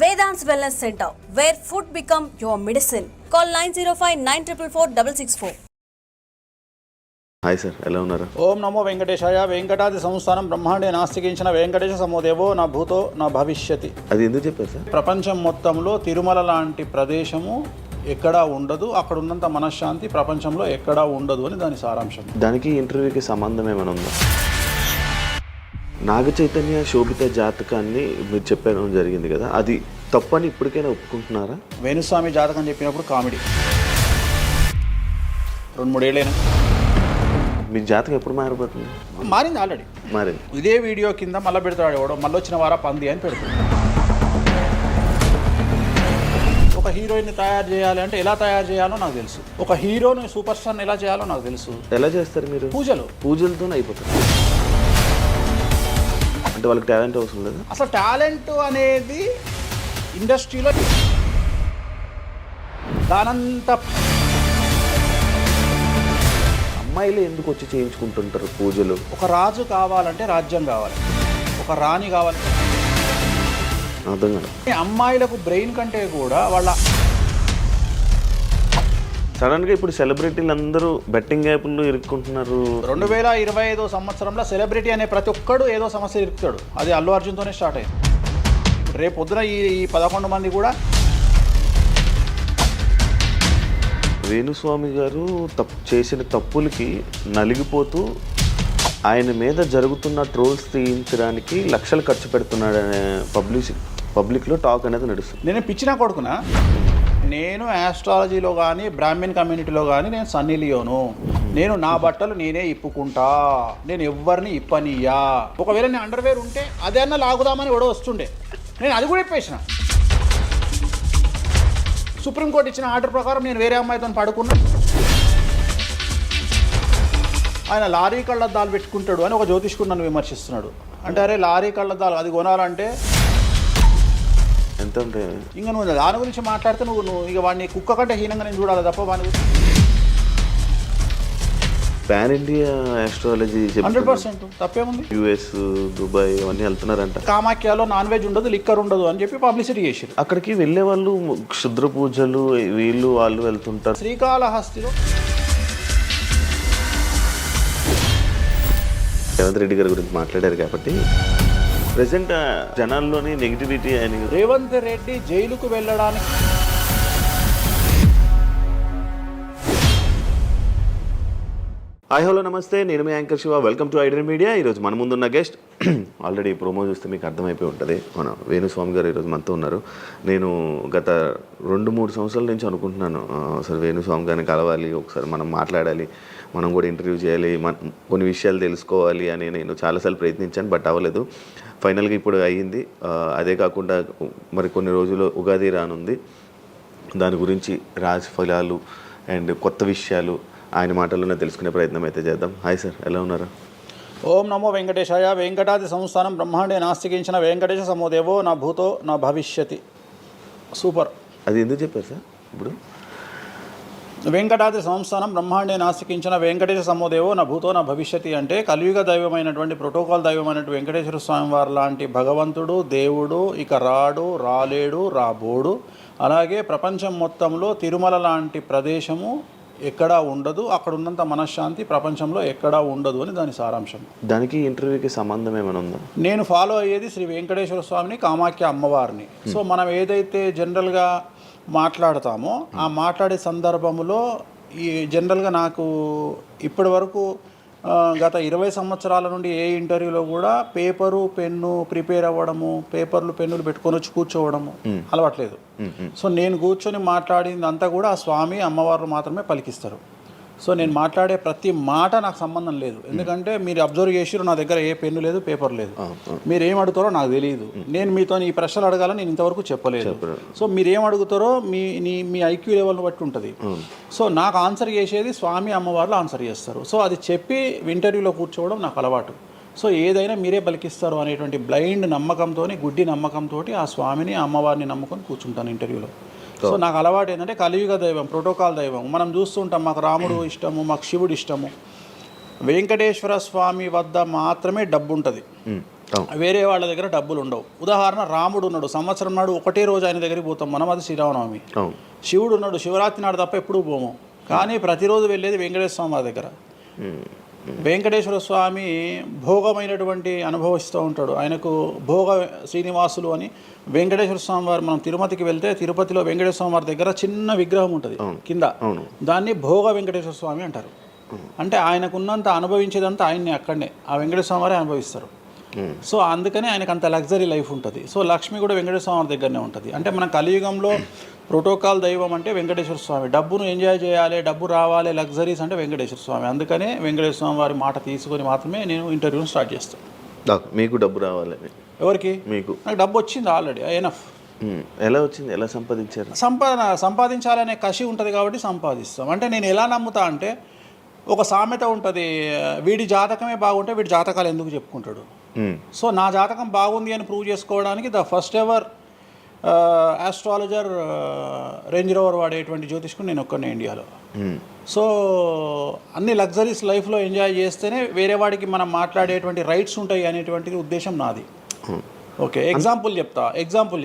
Vedant's Wellness Center, where food become your medicine. Call 905-944-664. Hi sir, ఎలా ఉన్నారు? ఓం నమో వెంకటేశాయ. వెంకటాది సంస్థానం బ్రహ్మాండే నాస్తికించిన వెంకటేశ సమోదేవో నా భూతో నా భవిష్యతి. అది ఎందుకు చెప్పారు సార్? ప్రపంచం మొత్తంలో తిరుమల లాంటి ప్రదేశము ఎక్కడా ఉండదు, అక్కడ ఉన్నంత మనశ్శాంతి ప్రపంచంలో ఎక్కడా ఉండదు అని దాని సారాంశం. దానికి ఇంటర్వ్యూకి సంబంధం ఏమైనా ఉందా? నాగ చైతన్య శోభిత జాతకాన్ని మీరు చెప్పడం జరిగింది కదా, అది తప్పని ఇప్పటికైనా ఒప్పుకుంటున్నారా? వేణుస్వామి జాతకం చెప్పినప్పుడు కామెడీ 2-3 ఏళ్ళైనా మీ జాతకం ఎప్పుడు మారిపోతుంది? మారింది, ఆల్రెడీ మారింది. ఇదే వీడియో కింద మళ్ళీ పెడతాడు ఎవడో, మళ్ళీ వచ్చిన వారా పంది అని పెడతాడు. ఒక హీరోయిన్ని తయారు చేయాలి అంటే ఎలా తయారు చేయాలో నాకు తెలుసు, ఒక హీరోని సూపర్ స్టార్ని ఎలా చేయాలో నాకు తెలుసు. ఎలా చేస్తారు మీరు? పూజలతోనే అయిపోతుంది. అంటే వాళ్ళకి టాలెంట్ అవసరం లేదు. అసలు టాలెంట్ అనేది ఇండస్ట్రీలో దానంత అమ్మాయిలు ఎందుకు వచ్చి చేయించుకుంటుంటారు పూజలు? ఒక రాజు కావాలంటే రాజ్యం కావాలి, ఒక రాణి కావాలంటే అర్థం కాదు. అమ్మాయిలకు బ్రెయిన్ కంటే కూడా వాళ్ళ సడన్గా ఇప్పుడు సెలబ్రిటీలు అందరూ బెట్టింగ్ యాప్లు ఇరుక్కుంటున్నారు. 2025 సంవత్సరంలో సెలబ్రిటీ అనే ప్రతి ఒక్కడు ఏదో సమస్య ఇరుకుతాడు. అది అల్లు అర్జున్తోనే స్టార్ట్ అయింది. రేపు పొద్దున ఈ 11 మంది కూడా. వేణుస్వామి గారు చేసిన తప్పులకి నలిగిపోతూ ఆయన మీద జరుగుతున్న ట్రోల్స్ తీయించడానికి లక్షలు ఖర్చు పెడుతున్నాడనే పబ్లిక్లో టాక్ అనేది నడుస్తుంది. నేను పిచ్చినా కొడుకున్నా, నేను ఆస్ట్రాలజీలో కానీ బ్రాహ్మణ్ కమ్యూనిటీలో కానీ నేను సన్నీ లియోను. నేను నా బట్టలు నేనే ఇప్పుకుంటా, నేను ఎవరిని ఇప్పనియా. ఒకవేళ నేను అండర్వేర్ ఉంటే అదే అన్న లాగుదామని కూడా వస్తుండే, నేను అది కూడా ఇప్పేసిన. సుప్రీంకోర్టు ఇచ్చిన ఆర్డర్ ప్రకారం నేను వేరే అమ్మాయితో పడుకున్నా. ఆయన లారీ కళ్ళద్దాలు పెట్టుకుంటాడు అని ఒక జ్యోతిష్కుడు నన్ను విమర్శిస్తున్నాడు. అంటే అరే లారీ కళ్ళద్దాలు అది కొనాలంటే ఎంత ఉంటాయి? ఇంకా నువ్వు దాని గురించి మాట్లాడితే నువ్వు ఇక వాడిని కుక్క కంటే హీనంగా నేను చూడాలి తప్ప వాని గురించి. పాన్ ఇండియా ఆస్ట్రాలజీ 100% తప్పేముంది. యుఎస్, దుబాయ్ అవన్నీ వెళ్తున్నారంట. కామాఖ్యలో నాన్ వెజ్ ఉండదు, లిక్కర్ ఉండదు అని చెప్పి పబ్లిసిటీ చేశారు. అక్కడికి వెళ్ళే వాళ్ళు క్షుద్ర పూజలు వీళ్ళు వాళ్ళు వెళ్తుంటారు. శ్రీకాళహస్తిలో రేవంత్ రెడ్డి గారి గురించి మాట్లాడారు కాబట్టి ప్రజెంట్ జనాల్లోని నెగిటివిటీ అని. రేవంత్ రెడ్డి జైలుకు వెళ్ళడానికి హాయ్ హలో నమస్తే, నేను మీ యాంకర్ శివ. వెల్కమ్ టు ఐడియన్ మీడియా. ఈరోజు మన ముందున్న గెస్ట్ ఆల్రెడీ ప్రోమో చూస్తే మీకు అర్థమైపోయి ఉంటుంది, మన వేణుస్వామి గారు ఈరోజు మనతో ఉన్నారు. నేను గత 2-3 సంవత్సరాల నుంచి అనుకుంటున్నాను అసలు వేణుస్వామి గారిని కలవాలి, ఒకసారి మనం మాట్లాడాలి, మనం కూడా ఇంటర్వ్యూ చేయాలి, కొన్ని విషయాలు తెలుసుకోవాలి అని నేను చాలాసార్లు ప్రయత్నించాను, బట్ అవ్వలేదు. ఫైనల్గా ఇప్పుడు అయ్యింది. అదే కాకుండా మరి కొన్ని రోజులు ఉగాది రానుంది, దాని గురించి రాశి ఫలాలు అండ్ కొత్త విషయాలు ఆయన మాటల్లోనే తెలుసుకునే ప్రయత్నం అయితే చేద్దాం. హాయ్ సార్, ఎలా ఉన్నారు? ఓం నమో వెంకటేశాయ. వెంకటాది సంస్థానం బ్రహ్మాండే నాస్తికించిన వెంకటేశ సమోదేవో నా భూతో నా భవిష్యతి. సూపర్. అది ఎందుకు చెప్పారు సార్? ఇప్పుడు వెంకటాద్రి సంస్థానం బ్రహ్మాండే నాస్తికించిన వెంకటేశ సమోదేవో నా భూతో నా భవిష్యతి అంటే కలియుగ దైవమైనటువంటి ప్రోటోకాల్ దైవమైనటువంటి వెంకటేశ్వర స్వామి వారు లాంటి భగవంతుడు, దేవుడు ఇక రాడు, రాలేడు, రాబోడు. అలాగే ప్రపంచం మొత్తంలో తిరుమల లాంటి ప్రదేశము ఎక్కడా ఉండదు, అక్కడ ఉన్నంత మనశ్శాంతి ప్రపంచంలో ఎక్కడా ఉండదు అని దాని సారాంశం. దానికి ఇంటర్వ్యూకి సంబంధం ఏమైనా ఉందా? నేను ఫాలో అయ్యేది శ్రీ వెంకటేశ్వర స్వామిని, కామాఖ్య అమ్మవారిని. సో మనం ఏదైతే జనరల్గా మాట్లాడతామో ఆ మాట్లాడే సందర్భంలో ఈ జనరల్గా నాకు ఇప్పటి వరకు గత 20 సంవత్సరాల నుండి ఏ ఇంటర్వ్యూలో కూడా పేపరు పెన్ను ప్రిపేర్ అవ్వడము, పేపర్లు పెన్నులు పెట్టుకొని వచ్చి కూర్చోవడము అలవాట్లేదు. సో నేను కూర్చొని మాట్లాడింది అంతా కూడా ఆ స్వామి అమ్మవారు మాత్రమే పలికిస్తారు. సో నేను మాట్లాడే ప్రతి మాట నాకు సంబంధం లేదు, ఎందుకంటే మీరు అబ్జర్వ్ చేసిరు నా దగ్గర ఏ పెన్ను లేదు, పేపర్ లేదు. మీరు ఏం అడుగుతారో నాకు తెలియదు, నేను మీతో ఈ ప్రశ్నలు అడగాలని నేను ఇంతవరకు చెప్పలేదు. సో మీరు ఏం అడుగుతారో మీ ఐక్యూ లెవెల్ని బట్టి ఉంటుంది. సో నాకు ఆన్సర్ చేసేది స్వామి అమ్మవార్లు ఆన్సర్ చేస్తారు. సో అది చెప్పి ఇంటర్వ్యూలో కూర్చోవడం నాకు అలవాటు. సో ఏదైనా మీరే పలికిస్తారు అనేటువంటి బ్లైండ్ నమ్మకంతో, గుడ్డి నమ్మకంతో ఆ స్వామిని అమ్మవారిని నమ్ముకొని కూర్చుంటాను ఇంటర్వ్యూలో. సో నాకు అలవాటు ఏంటంటే కలియుగ దైవం, ప్రోటోకాల్ దైవం మనం చూస్తుంటాం. మాకు రాముడు ఇష్టము, మాకు శివుడు ఇష్టము. వెంకటేశ్వర స్వామి వద్ద మాత్రమే డబ్బు ఉంటుంది, వేరే వాళ్ళ దగ్గర డబ్బులు ఉండవు. ఉదాహరణ రాముడు ఉన్నాడు, సంవత్సరం నాడు ఒకటే రోజు ఆయన దగ్గరికి పోతాం మనం, అది శ్రీరామనవమి. శివుడు ఉన్నాడు, శివరాత్రి నాడు తప్ప ఎప్పుడూ పోము, కానీ ప్రతిరోజు వెళ్ళేది వెంకటేశ్వర స్వామి వారి దగ్గర. వెంకటేశ్వర స్వామి భోగమైనటువంటి అనుభవిస్తూ ఉంటాడు. ఆయనకు భోగ శ్రీనివాసులు అని వెంకటేశ్వర స్వామి వారు, మనం తిరుపతికి వెళ్తే తిరుపతిలో వెంకటేశ్వర స్వామి వారి దగ్గర చిన్న విగ్రహం ఉంటుంది కింద, దాన్ని భోగ వెంకటేశ్వర స్వామి అంటారు. అంటే ఆయనకున్నంత అనుభవించేదంతా ఆయన్ని అక్కడనే ఆ వెంకటేశ్వర స్వామి వారే అనుభవిస్తారు. సో అందుకని ఆయనకు అంత లగ్జరీ లైఫ్ ఉంటుంది. సో లక్ష్మి కూడా వెంకటేశ్వర స్వామి దగ్గరనే ఉంటుంది. అంటే మన కలియుగంలో ప్రోటోకాల్ దైవం అంటే వెంకటేశ్వర స్వామి. డబ్బును ఎంజాయ్ చేయాలి, డబ్బు రావాలి, లగ్జరీస్ అంటే వెంకటేశ్వర స్వామి. అందుకనే వెంకటేశ్వర స్వామి వారి మాట తీసుకొని మాత్రమే నేను ఇంటర్వ్యూని స్టార్ట్ చేస్తాను. మీకు డబ్బు రావాలి? ఎవరికి? మీకు. నాకు డబ్బు వచ్చింది ఆల్రెడీ, ఎనఫ్. ఎలా వచ్చింది? ఎలా సంపాదించారు? సంపాదించాలనే కసి ఉంటుంది కాబట్టి సంపాదిస్తాం. అంటే నేను ఎలా నమ్ముతా అంటే, ఒక సామెత ఉంటుంది, వీడి జాతకమే బాగుంటే వీడి జాతకాలు ఎందుకు చెప్పుకుంటాడు. సో నా జాతకం బాగుంది అని ప్రూవ్ చేసుకోవడానికి the first ever astrologer range rover వాడేటువంటి జ్యోతిష్కుడు నేను ఒక్కనే ఇండియాలో. సో అన్ని లగ్జరీస్ లైఫ్లో ఎంజాయ్ చేస్తేనే వేరే వాడికి మనం మాట్లాడేటువంటి రైట్స్ ఉంటాయి అనేటువంటిది ఉద్దేశం నాది. ఓకే, ఎగ్జాంపుల్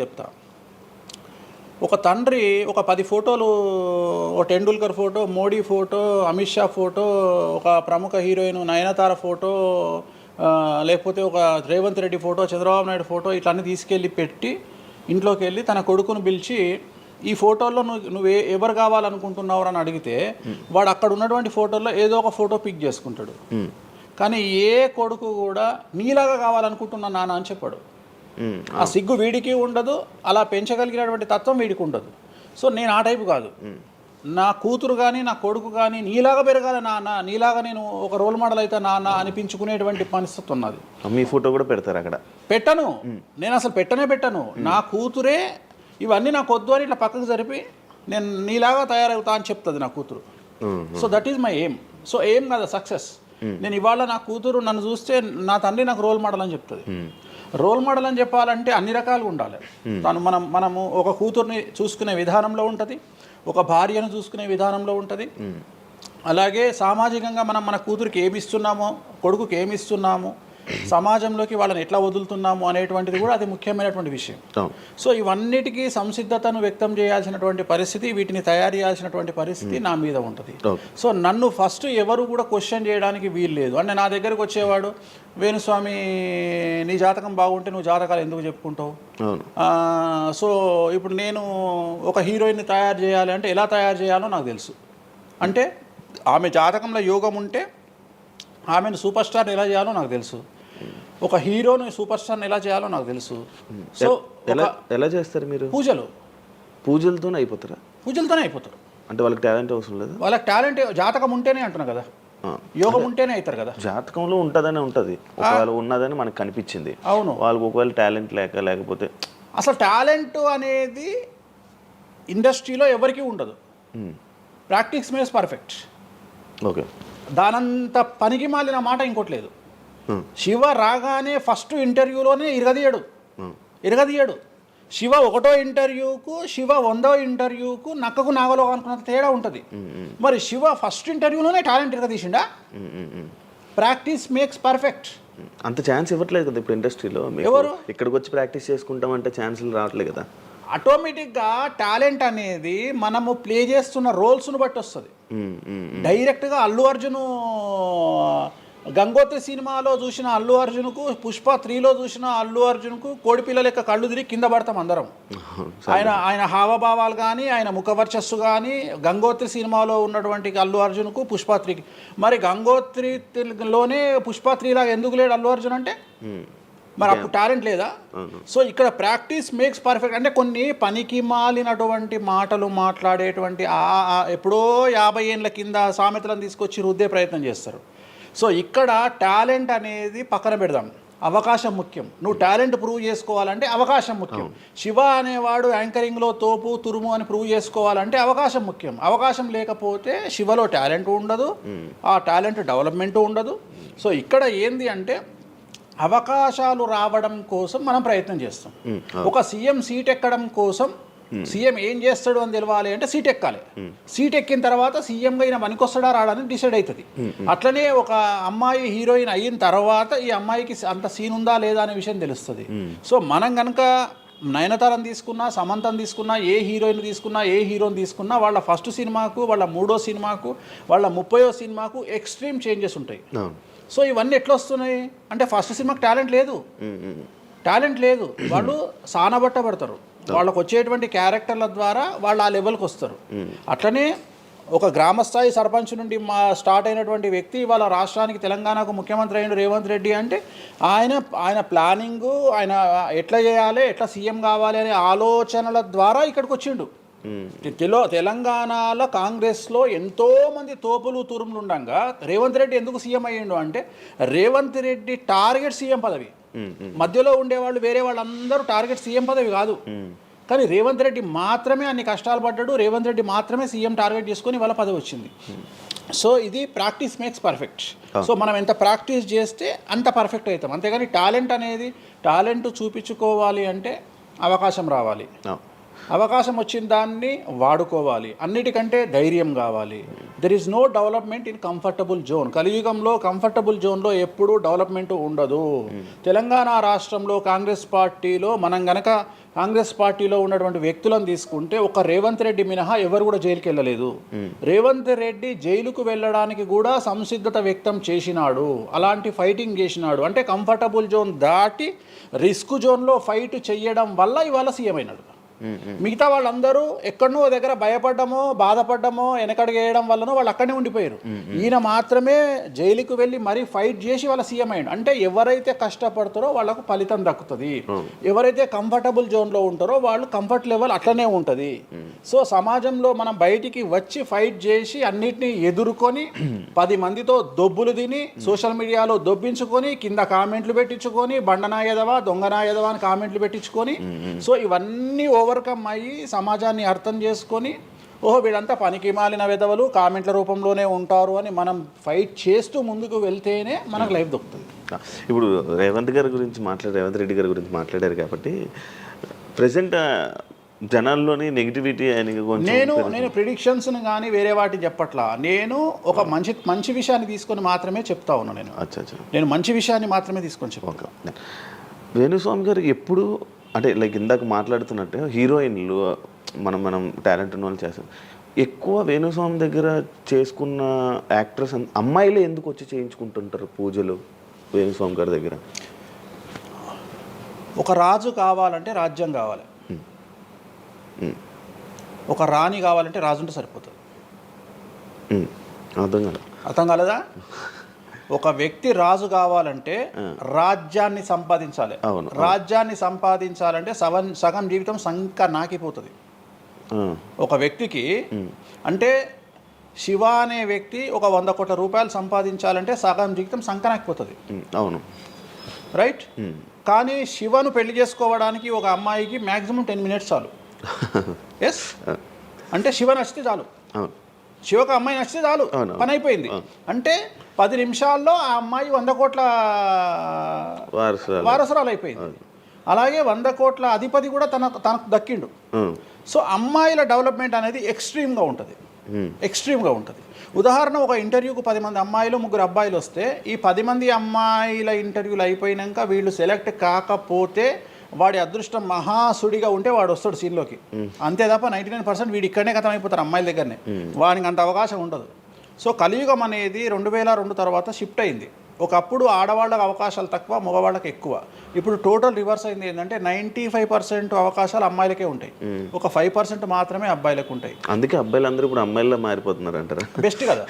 చెప్తా. ఒక తండ్రి ఒక 10 ఫోటోలు, ఒక Tendulkar photo, Modi photo, Amit Shah photo, ఒక ప్రముఖ హీరోయిన్ నయనతార ఫోటో, లేకపోతే ఒక రేవంత్ రెడ్డి ఫోటో, చంద్రబాబు నాయుడు ఫోటో, ఇట్లన్నీ తీసుకెళ్ళి పెట్టి ఇంట్లోకి వెళ్ళి తన కొడుకును పిలిచి, ఈ ఫోటోల్లో నువ్వు ఎవరు కావాలనుకుంటున్నావు అని అడిగితే వాడు అక్కడ ఉన్నటువంటి ఫోటోల్లో ఏదో ఒక ఫోటో పిక్ చేసుకుంటాడు. కానీ ఏ కొడుకు కూడా నీలాగా కావాలనుకుంటున్నా నాన్న అని చెప్పాడు. ఆ సిగ్గు వీడికి ఉండదు, అలా పెంచగలిగినటువంటి తత్వం వీడికి ఉండదు. సో నేను ఆ టైపు కాదు. నా కూతురు కానీ నా కొడుకు కానీ నీలాగా పెరగాలి నాన్న, నీలాగా నేను ఒక రోల్ మోడల్ అయితే నాన్న అనిపించుకునేటువంటి పరిస్థితి ఉన్నది. మీ ఫోటో కూడా పెడతారు అక్కడ? పెట్టను, నేను అసలు పెట్టను. నా కూతురే ఇవన్నీ నాకు వద్దు అని ఇట్లా పక్కకు జరిపి నేను నీలాగా తయారవుతా అని చెప్తుంది నా కూతురు. So that is my aim. So aim కదా సక్సెస్. నేను ఇవాళ నా కూతురు నన్ను చూస్తే నా తండ్రి నాకు రోల్ మోడల్ అని చెప్తుంది. రోల్ మోడల్ అని చెప్పాలంటే అన్ని రకాలుగా ఉండాలి. మనము ఒక కూతుర్ని చూసుకునే విధానంలో ఉంటుంది, ఒక భార్యను చూసుకునే విధానంలో ఉంటుంది. అలాగే సామాజికంగా మనం మన కూతురికి ఏమి ఇస్తున్నామో, కొడుకుకి ఏమి ఇస్తున్నామో, సమాజంలోకి వాళ్ళని ఎట్లా వదులుతున్నాము అనేటువంటిది కూడా అది ముఖ్యమైనటువంటి విషయం. సో ఇవన్నిటికీ సంసిద్ధతను వ్యక్తం చేయాల్సినటువంటి పరిస్థితి, వీటిని తయారు చేయాల్సినటువంటి పరిస్థితి నా మీద ఉంటుంది. సో నన్ను ఫస్ట్ ఎవరు కూడా క్వశ్చన్ చేయడానికి వీలు లేదు. అంటే నా దగ్గరకు వచ్చేవాడు, వేణుస్వామి నీ జాతకం బాగుంటే నువ్వు జాతకాలు ఎందుకు చెప్పుకుంటావు. సో ఇప్పుడు నేను ఒక హీరోయిన్ని తయారు చేయాలి అంటే ఎలా తయారు చేయాలో నాకు తెలుసు. అంటే ఆమె జాతకంలో యోగం ఉంటే ఆమెను సూపర్ స్టార్ని ఎలా చేయాలో నాకు తెలుసు, ఒక హీరోని సూపర్ స్టార్ని ఎలా చేయాలో నాకు తెలుసు. సో ఎలా చేస్తారు మీరు? పూజలతోనే అయిపోతారా? పూజలతోనే అయిపోతారు. అంటే వాళ్ళకి టాలెంట్ అవసరం లేదు? వాళ్ళకి టాలెంట్ జాతకం ఉంటేనే అంటున్నా కదా, యోగం ఉంటేనే అవుతారు కదా. జాతకంలో ఉంటుందని ఉంటుంది, ఒకవేళ ఉన్నదని మనకు కనిపించింది. అవును, వాళ్ళకి ఒకవేళ టాలెంట్ లేకపోతే అసలు టాలెంట్ అనేది ఇండస్ట్రీలో ఎవరికీ ఉండదు. Practice makes perfect. ఓకే, దానంత పనికి మాలిన మాట ఇంకోటి లేదు. శివ రాగానే ఫస్ట్ ఇంటర్వ్యూలోనే ఇరగదీయడు. శివ 1వ ఇంటర్వ్యూకు, శివ 100వ ఇంటర్వ్యూకు నక్కకు నాగలో అనుకున్న తేడా ఉంటుంది. మరి శివ ఫస్ట్ ఇంటర్వ్యూలోనే టాలెంట్ ఇరగదీసిండా? Practice makes perfect. అంత ఛాన్స్ ఇవ్వట్లేదు కదా ఇప్పుడు ఇండస్ట్రీలో. ఎవరు ఇక్కడికి వచ్చి ప్రాక్టీస్ చేసుకుంటామంటే ఛాన్సులు రావట్లేదు కదా. ఆటోమేటిక్గా టాలెంట్ అనేది మనము ప్లే చేస్తున్న రోల్స్ను బట్టి వస్తుంది. డైరెక్ట్గా అల్లు అర్జున్ గంగోత్రి సినిమాలో చూసిన అల్లు అర్జున్కు, పుష్ప 3లో చూసిన అల్లు అర్జున్కు కోడిపిల్ల లెక్క కళ్ళు తిరిగి కింద పడతాం అందరం. ఆయన హావభావాలు కానీ, ఆయన ముఖవర్చస్సు కానీ, గంగోత్రి సినిమాలో ఉన్నటువంటి అల్లు అర్జున్కు, పుష్ప 3కి. మరి గంగోత్రిలోనే పుష్ప 3 లాగా ఎందుకు లేడు అల్లు అర్జున్ అంటే? మరి అప్పుడు టాలెంట్ లేదా? సో ఇక్కడ ప్రాక్టీస్ మేక్స్ పర్ఫెక్ట్. అంటే కొన్ని పనికి మాలినటువంటి మాటలు మాట్లాడేటువంటి ఎప్పుడో 50 ఏళ్ళ కింద సామెతలను తీసుకొచ్చి రుద్దే ప్రయత్నం చేస్తారు. సో ఇక్కడ టాలెంట్ అనేది పక్కన పెడదాం, అవకాశం ముఖ్యం. నువ్వు టాలెంట్ ప్రూవ్ చేసుకోవాలంటే అవకాశం ముఖ్యం. శివ అనేవాడు యాంకరింగ్లో తోపు తురుము అని ప్రూవ్ చేసుకోవాలంటే అవకాశం ముఖ్యం. అవకాశం లేకపోతే శివలో టాలెంట్ ఉండదు, ఆ టాలెంట్ డెవలప్మెంట్ ఉండదు. సో ఇక్కడ ఏంది అంటే అవకాశాలు రావడం కోసం మనం ప్రయత్నం చేస్తాం. ఒక సీఎం సీట్ ఎక్కడం కోసం సీఎం ఏం చేస్తాడు అని తెలవాలి అంటే సీట్ ఎక్కాలి. సీట్ ఎక్కిన తర్వాత సీఎంగా ఈయన పనికొస్తాడా రాడని డిసైడ్ అవుతుంది. అట్లనే ఒక అమ్మాయి హీరోయిన్ అయిన తర్వాత ఈ అమ్మాయికి అంత సీన్ ఉందా లేదా అనే విషయం తెలుస్తుంది. సో మనం కనుక నయనతారని తీసుకున్నా, సమంతని తీసుకున్నా, ఏ హీరోయిన్ తీసుకున్నా, ఏ హీరోని తీసుకున్నా, వాళ్ళ ఫస్ట్ సినిమాకు, వాళ్ళ 3వ సినిమాకు, వాళ్ళ 30వ సినిమాకు ఎక్స్ట్రీమ్ చేంజెస్ ఉంటాయి. సో ఇవన్నీ ఎట్లా వస్తున్నాయి అంటే ఫస్ట్ సినిమాకి టాలెంట్ లేదు, వాళ్ళు సానబట్టబడతారు, వాళ్ళకు వచ్చేటువంటి క్యారెక్టర్ల ద్వారా వాళ్ళు ఆ లెవెల్కి వస్తారు. అట్లనే ఒక గ్రామస్థాయి సర్పంచ్ నుండి స్టార్ట్ అయినటువంటి వ్యక్తి వాళ్ళ రాష్ట్రానికి తెలంగాణకు ముఖ్యమంత్రి అయిన రేవంత్ రెడ్డి అంటే ఆయన ప్లానింగు, ఆయన ఎట్లా చేయాలి, ఎట్లా సీఎం కావాలి అనే ఆలోచనల ద్వారా ఇక్కడికి వచ్చిండు. తెలంగాణలో కాంగ్రెస్లో ఎంతోమంది తోపులు తురుములు ఉండగా రేవంత్ రెడ్డి ఎందుకు సీఎం అయ్యిండు అంటే రేవంత్ రెడ్డి టార్గెట్ సీఎం పదవి. మధ్యలో ఉండేవాళ్ళు వేరే వాళ్ళందరూ టార్గెట్ సీఎం పదవి కాదు. కానీ రేవంత్ రెడ్డి మాత్రమే అన్ని కష్టాలు పడ్డాడు, రేవంత్ రెడ్డి మాత్రమే సీఎం టార్గెట్ చేసుకొని వాళ్ళ పదవి వచ్చింది. సో ఇది ప్రాక్టీస్ మేక్స్ పర్ఫెక్ట్. సో మనం ఎంత ప్రాక్టీస్ చేస్తే అంత పర్ఫెక్ట్ అవుతాం. అంతేగాని టాలెంట్ చూపించుకోవాలి అంటే అవకాశం రావాలి, అవకాశం వచ్చిన దాన్ని వాడుకోవాలి, అన్నిటికంటే ధైర్యం కావాలి. There is no development in comfortable zone. కలియుగంలో కంఫర్టబుల్ జోన్లో ఎప్పుడూ డెవలప్మెంట్ ఉండదు. తెలంగాణ రాష్ట్రంలో కాంగ్రెస్ పార్టీలో మనం గనక కాంగ్రెస్ పార్టీలో ఉన్నటువంటి వ్యక్తులను తీసుకుంటే ఒక రేవంత్ రెడ్డి మినహా ఎవరు కూడా జైలుకి వెళ్ళలేదు. రేవంత్ రెడ్డి జైలుకు వెళ్ళడానికి కూడా సంసిద్ధత వ్యక్తం చేసినాడు, అలాంటి ఫైటింగ్ చేసినాడు. అంటే కంఫర్టబుల్ జోన్ దాటి రిస్క్ జోన్లో ఫైట్ చేయడం వల్ల ఇవాళ సీఎం అయినాడు. మిగతా వాళ్ళందరూ ఎక్కడనో దగ్గర భయపడ్డమో బాధపడ్డమో వెనకడిగేయడం వల్లనో వాళ్ళు అక్కడనే ఉండిపోయారు. ఈయన మాత్రమే జైలుకు వెళ్ళి మరీ ఫైట్ చేసి వాళ్ళ సీఎం అయ్యాడు. అంటే ఎవరైతే కష్టపడతారో వాళ్ళకు ఫలితం దక్కుతుంది, ఎవరైతే కంఫర్టబుల్ జోన్లో ఉంటారో వాళ్ళు కంఫర్ట్ లెవెల్ అట్లనే ఉంటుంది. సో సమాజంలో మనం బయటికి వచ్చి ఫైట్ చేసి అన్నిటినీ ఎదుర్కొని 10 మందితో దొబ్బులు తిని సోషల్ మీడియాలో దొబ్బించుకొని కింద కామెంట్లు పెట్టించుకొని బండనాయదవా దొంగనాయదవా అని కామెంట్లు పెట్టించుకొని సో ఇవన్నీ ఓవర్కమ్ అయ్యి సమాజాన్ని అర్థం చేసుకొని వీళ్ళంతా పనికి మాలిన విధవలు కామెంట్ల రూపంలోనే ఉంటారు అని మనం ఫైట్ చేస్తూ ముందుకు వెళ్తేనే మనకు లైఫ్ దొరుకుతుంది. ఇప్పుడు రేవంత్ రెడ్డి గారి గురించి మాట్లాడారు కాబట్టి ప్రజెంట్ జనాల్లోని నెగిటివిటీ నేను ప్రిడిక్షన్స్ని కానీ వేరే వాటిని చెప్పట్లా. నేను ఒక మంచి విషయాన్ని తీసుకొని మాత్రమే చెప్తా ఉన్నా. నేను మంచి విషయాన్ని మాత్రమే తీసుకొని చెప్తాను. వేణుస్వామి గారు ఎప్పుడు అంటే లైక్ ఇందాక మాట్లాడుతున్నట్టు హీరోయిన్లు మనం టాలెంట్ ఉన్న వాళ్ళు చేస్తాం. ఎక్కువ వేణుస్వామి దగ్గర చేసుకున్న యాక్ట్రెస్ అమ్మాయిలే ఎందుకు వచ్చి చేయించుకుంటుంటారు పూజలు వేణుస్వామి గారి దగ్గర? ఒక రాజు కావాలంటే రాజ్యం కావాలి, ఒక రాణి కావాలంటే రాజు ఉంటే సరిపోతుంది. అర్థం కాలేదా? ఒక వ్యక్తి రాజు కావాలంటే రాజ్యాన్ని సంపాదించాలి. రాజ్యాన్ని సంపాదించాలంటే సగం జీవితం సంక నాకిపోతుంది ఒక వ్యక్తికి. అంటే శివ అనే వ్యక్తి ఒక 100 కోట్ల రూపాయలు సంపాదించాలంటే సగం జీవితం సంక నాకిపోతుంది. అవును, రైట్. కానీ శివను పెళ్లి చేసుకోవడానికి ఒక అమ్మాయికి మ్యాక్సిమం 10 మినిట్స్ చాలు. ఎస్, అంటే శివ నచ్చితే చాలు, శివకు అమ్మాయి నచ్చితే చాలు, పని అయిపోయింది. అంటే 10 నిమిషాల్లో ఆ అమ్మాయి 100 కోట్ల వారసురాలు అయిపోయింది. అలాగే 100 కోట్ల అధిపతి కూడా తనకు దక్కిండు. సో అమ్మాయిల డెవలప్మెంట్ అనేది ఎక్స్ట్రీమ్గా ఉంటుంది. ఉదాహరణ, ఒక ఇంటర్వ్యూకు 10 మంది అమ్మాయిలు 3 అబ్బాయిలు వస్తే ఈ 10 మంది అమ్మాయిల ఇంటర్వ్యూలు అయిపోయినాక వీళ్ళు సెలెక్ట్ కాకపోతే వాడి అదృష్టం మహాసుడిగా ఉంటే వాడు వస్తాడు సీన్లోకి. అంతే తప్ప 99% వీడు ఇక్కడనే కథం అయిపోతారు అమ్మాయిల దగ్గరనే, వాడికి అంత అవకాశం ఉండదు. సో కలియుగం అనేది 2002 తర్వాత షిఫ్ట్ అయింది. ఒకప్పుడు ఆడవాళ్ళకి అవకాశాలు తక్కువ, మగవాళ్ళకి ఎక్కువ. ఇప్పుడు టోటల్ రివర్స్ అయింది. ఏంటంటే 95% అవకాశాలు అమ్మాయిలకే ఉంటాయి, ఒక 5% మాత్రమే అబ్బాయిలకు ఉంటాయి. అందుకే అబ్బాయిలు అందరూ ఇప్పుడు అమ్మాయిలా మారిపోతున్నారు అంటారా? బెస్ట్ కదా.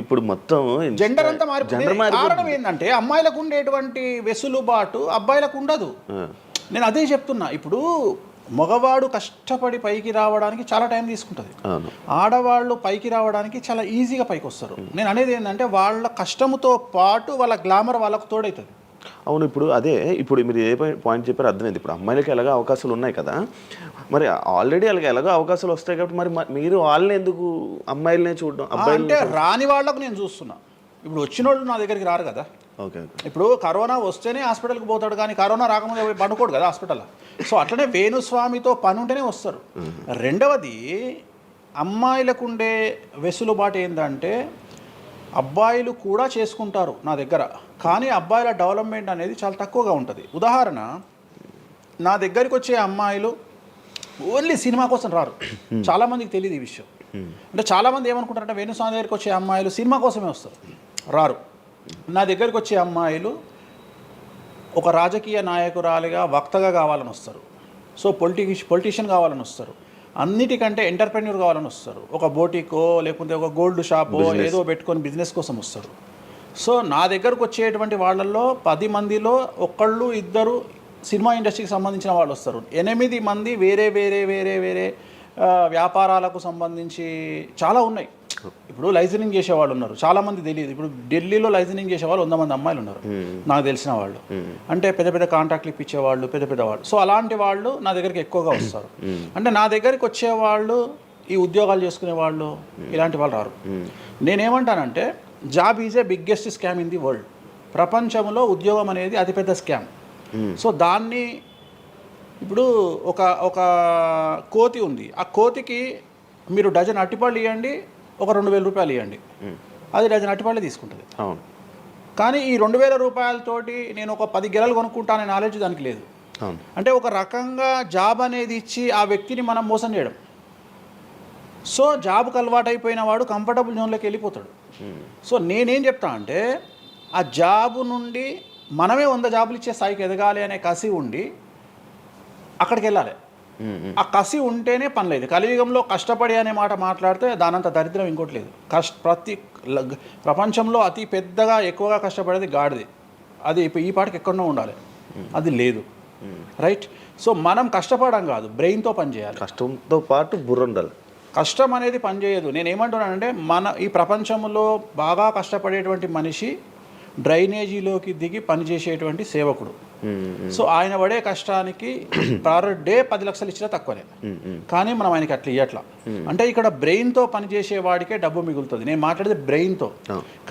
ఇప్పుడు మొత్తం జెండర్ అంతా మారిపోయింది. కారణం ఏంటంటే అమ్మాయిలకు ఉండేటువంటి వెసులుబాటు అబ్బాయిలకు ఉండదు. నేను అదే చెప్తున్నా. ఇప్పుడు మగవాడు కష్టపడి పైకి రావడానికి చాలా టైం తీసుకుంటుంది, ఆడవాళ్ళు పైకి రావడానికి చాలా ఈజీగా పైకి వస్తారు. నేను అనేది ఏంటంటే వాళ్ళ కష్టంతో పాటు వాళ్ళ గ్లామర్ వాళ్ళకు తోడవుతుంది. అవును, ఇప్పుడు మీరు ఏ పాయింట్ చెప్పారో అర్థమైంది. ఇప్పుడు అమ్మాయిలకి ఎలాగో అవకాశాలు ఉన్నాయి కదా, మరి ఆల్రెడీ వాళ్ళకి ఎలాగో అవకాశాలు వస్తాయి కాబట్టి మరి మీరు వాళ్ళని ఎందుకు అమ్మాయిలనే చూడడం? అంటే రాని వాళ్ళకు నేను చూస్తున్నా. ఇప్పుడు వచ్చిన వాళ్ళు నా దగ్గరికి రారు కదా. ఓకే ఇప్పుడు కరోనా వస్తేనే హాస్పిటల్కి పోతాడు, కానీ కరోనా రాకముందే పోయి పండుకోడు కదా హాస్పిటల్లో. సో అట్లనే వేణుస్వామితో పని ఉంటేనే వస్తారు. రెండవది, అమ్మాయిలకు ఉండే వెసులుబాటు ఏంటంటే అబ్బాయిలు కూడా చేసుకుంటారు నా దగ్గర, కానీ అబ్బాయిల డెవలప్మెంట్ అనేది చాలా తక్కువగా ఉంటుంది. ఉదాహరణ, నా దగ్గరికి వచ్చే అమ్మాయిలు ఓన్లీ సినిమా కోసం రారు. చాలామందికి తెలియదు ఈ విషయం. అంటే చాలామంది ఏమనుకుంటారంటే వేణుస్వామి దగ్గరికి వచ్చే అమ్మాయిలు సినిమా కోసమే వస్తారు, రారు. నా దగ్గరికి వచ్చే అమ్మాయిలు ఒక రాజకీయ నాయకురాలిగా వక్తగా కావాలని వస్తారు. సో పొలిటీషియన్ కావాలని వస్తారు. అన్నిటికంటే ఎంటర్ప్రెన్యూర్ కావాలని వస్తారు. ఒక బోటికో లేకపోతే ఒక గోల్డ్ షాపో ఏదో పెట్టుకొని బిజినెస్ కోసం వస్తారు. సో నా దగ్గరకు వచ్చేటువంటి వాళ్ళల్లో 10 మందిలో ఒకళ్ళు ఇద్దరు సినిమా ఇండస్ట్రీకి సంబంధించిన వాళ్ళు వస్తారు. 8 మంది వేరే వేరే వేరే వేరే వ్యాపారాలకు సంబంధించి చాలా ఉన్నాయి. ఇప్పుడు లైసెన్సింగ్ చేసేవాళ్ళు ఉన్నారు, చాలామంది తెలియదు. ఇప్పుడు ఢిల్లీలో లైసెన్సింగ్ చేసేవాళ్ళు 100 మంది అమ్మాయిలు ఉన్నారు నాకు తెలిసిన వాళ్ళు. అంటే పెద్ద పెద్ద కాంట్రాక్ట్లు ఇప్పించేవాళ్ళు, పెద్ద పెద్ద వాళ్ళు. సో అలాంటి వాళ్ళు నా దగ్గరికి ఎక్కువగా వస్తారు. అంటే నా దగ్గరికి వచ్చేవాళ్ళు ఈ ఉద్యోగాలు చేసుకునే వాళ్ళు, ఇలాంటి వాళ్ళు రారు. నేనేమంటానంటే job is a biggest scam in the world. ప్రపంచంలో ఉద్యోగం అనేది అతిపెద్ద స్కామ్. సో దాన్ని ఇప్పుడు ఒక కోతి ఉంది, ఆ కోతికి మీరు డజన్ అట్టిపళ్ళు ఇవ్వండి, ఒక 2000 రూపాయలు ఇవ్వండి, అది డజన్ అట్టిపళ్ళే తీసుకుంటుంది. కానీ ఈ 2000 రూపాయలతోటి నేను ఒక 10 గెలలు కొనుక్కుంటాననే నాలెడ్జ్ దానికి లేదు. అంటే ఒక రకంగా జాబ్ అనేది ఇచ్చి ఆ వ్యక్తిని మనం మోసం చేయడం. సో జాబ్కి అలవాటు అయిపోయిన వాడు కంఫర్టబుల్ జోన్లోకి వెళ్ళిపోతాడు. సో నేనేం చెప్తా అంటే ఆ జాబు నుండి మనమే 100 జాబులు ఇచ్చే స్థాయికి ఎదగాలి అనే కసి ఉండి అక్కడికి వెళ్ళాలి. ఆ కసి ఉంటేనే పని లేదు. కలియుగంలో కష్టపడి అనే మాట మాట్లాడితే దానంత దరిద్రం ఇంకోటి లేదు. ప్రపంచంలో అతి పెద్దగా ఎక్కువగా కష్టపడేది గాడిది. అది ఈ పాటికి ఎక్కడో ఉండాలి, అది లేదు. రైట్. సో మనం కష్టపడడం కాదు, బ్రెయిన్తో పని చేయాలి. కష్టంతో పాటు బుర్ర ఉండాలి. కష్టం అనేది పనిచేయదు. నేను ఏమంటున్నానంటే ఈ ప్రపంచంలో బాగా కష్టపడేటువంటి మనిషి డ్రైనేజీలోకి దిగి పనిచేసేటువంటి సేవకుడు. సో ఆయన పడే కష్టానికి పర్ డే 10 లక్షలు ఇచ్చినా తక్కువనే, కానీ మనం ఆయనకి అట్లా ఇవ్వట్లా. అంటే ఇక్కడ బ్రెయిన్తో పనిచేసే వాడికే డబ్బు మిగులుతుంది. నేను మాట్లాడేది బ్రెయిన్తో.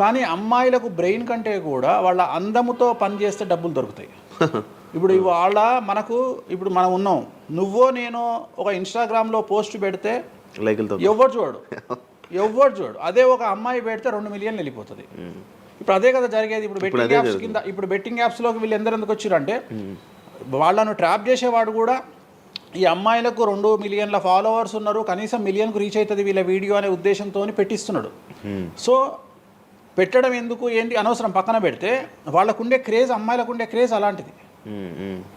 కానీ అమ్మాయిలకు బ్రెయిన్ కంటే కూడా వాళ్ళ అందముతో పనిచేస్తే డబ్బులు దొరుకుతాయి. ఇప్పుడు వాళ్ళ ఇప్పుడు మనం ఉన్నాం, నువ్వో నేను ఒక ఇన్స్టాగ్రామ్లో పోస్ట్ పెడితే ఎవరు చూడు. అదే ఒక అమ్మాయి పెడితే 2 మిలియన్లు వెళ్ళిపోతుంది. ఇప్పుడు అదే కదా జరిగేది. ఇప్పుడు బెట్టింగ్ యాప్స్లోకి వీళ్ళు ఎందుకు వచ్చారు అంటే వాళ్ళను ట్రాప్ చేసేవాడు కూడా ఈ అమ్మాయిలకు 2 మిలియన్ల ఫాలోవర్స్ ఉన్నారు, కనీసం 1 మిలియన్కు రీచ్ అవుతుంది వీళ్ళ వీడియో అనే ఉద్దేశంతో పెట్టిస్తున్నాడు. సో పెట్టడం ఎందుకు ఏంటి అనవసరం పక్కన పెడితే, వాళ్ళకుండే క్రేజ్, అమ్మాయిలకు ఉండే క్రేజ్ అలాంటిది.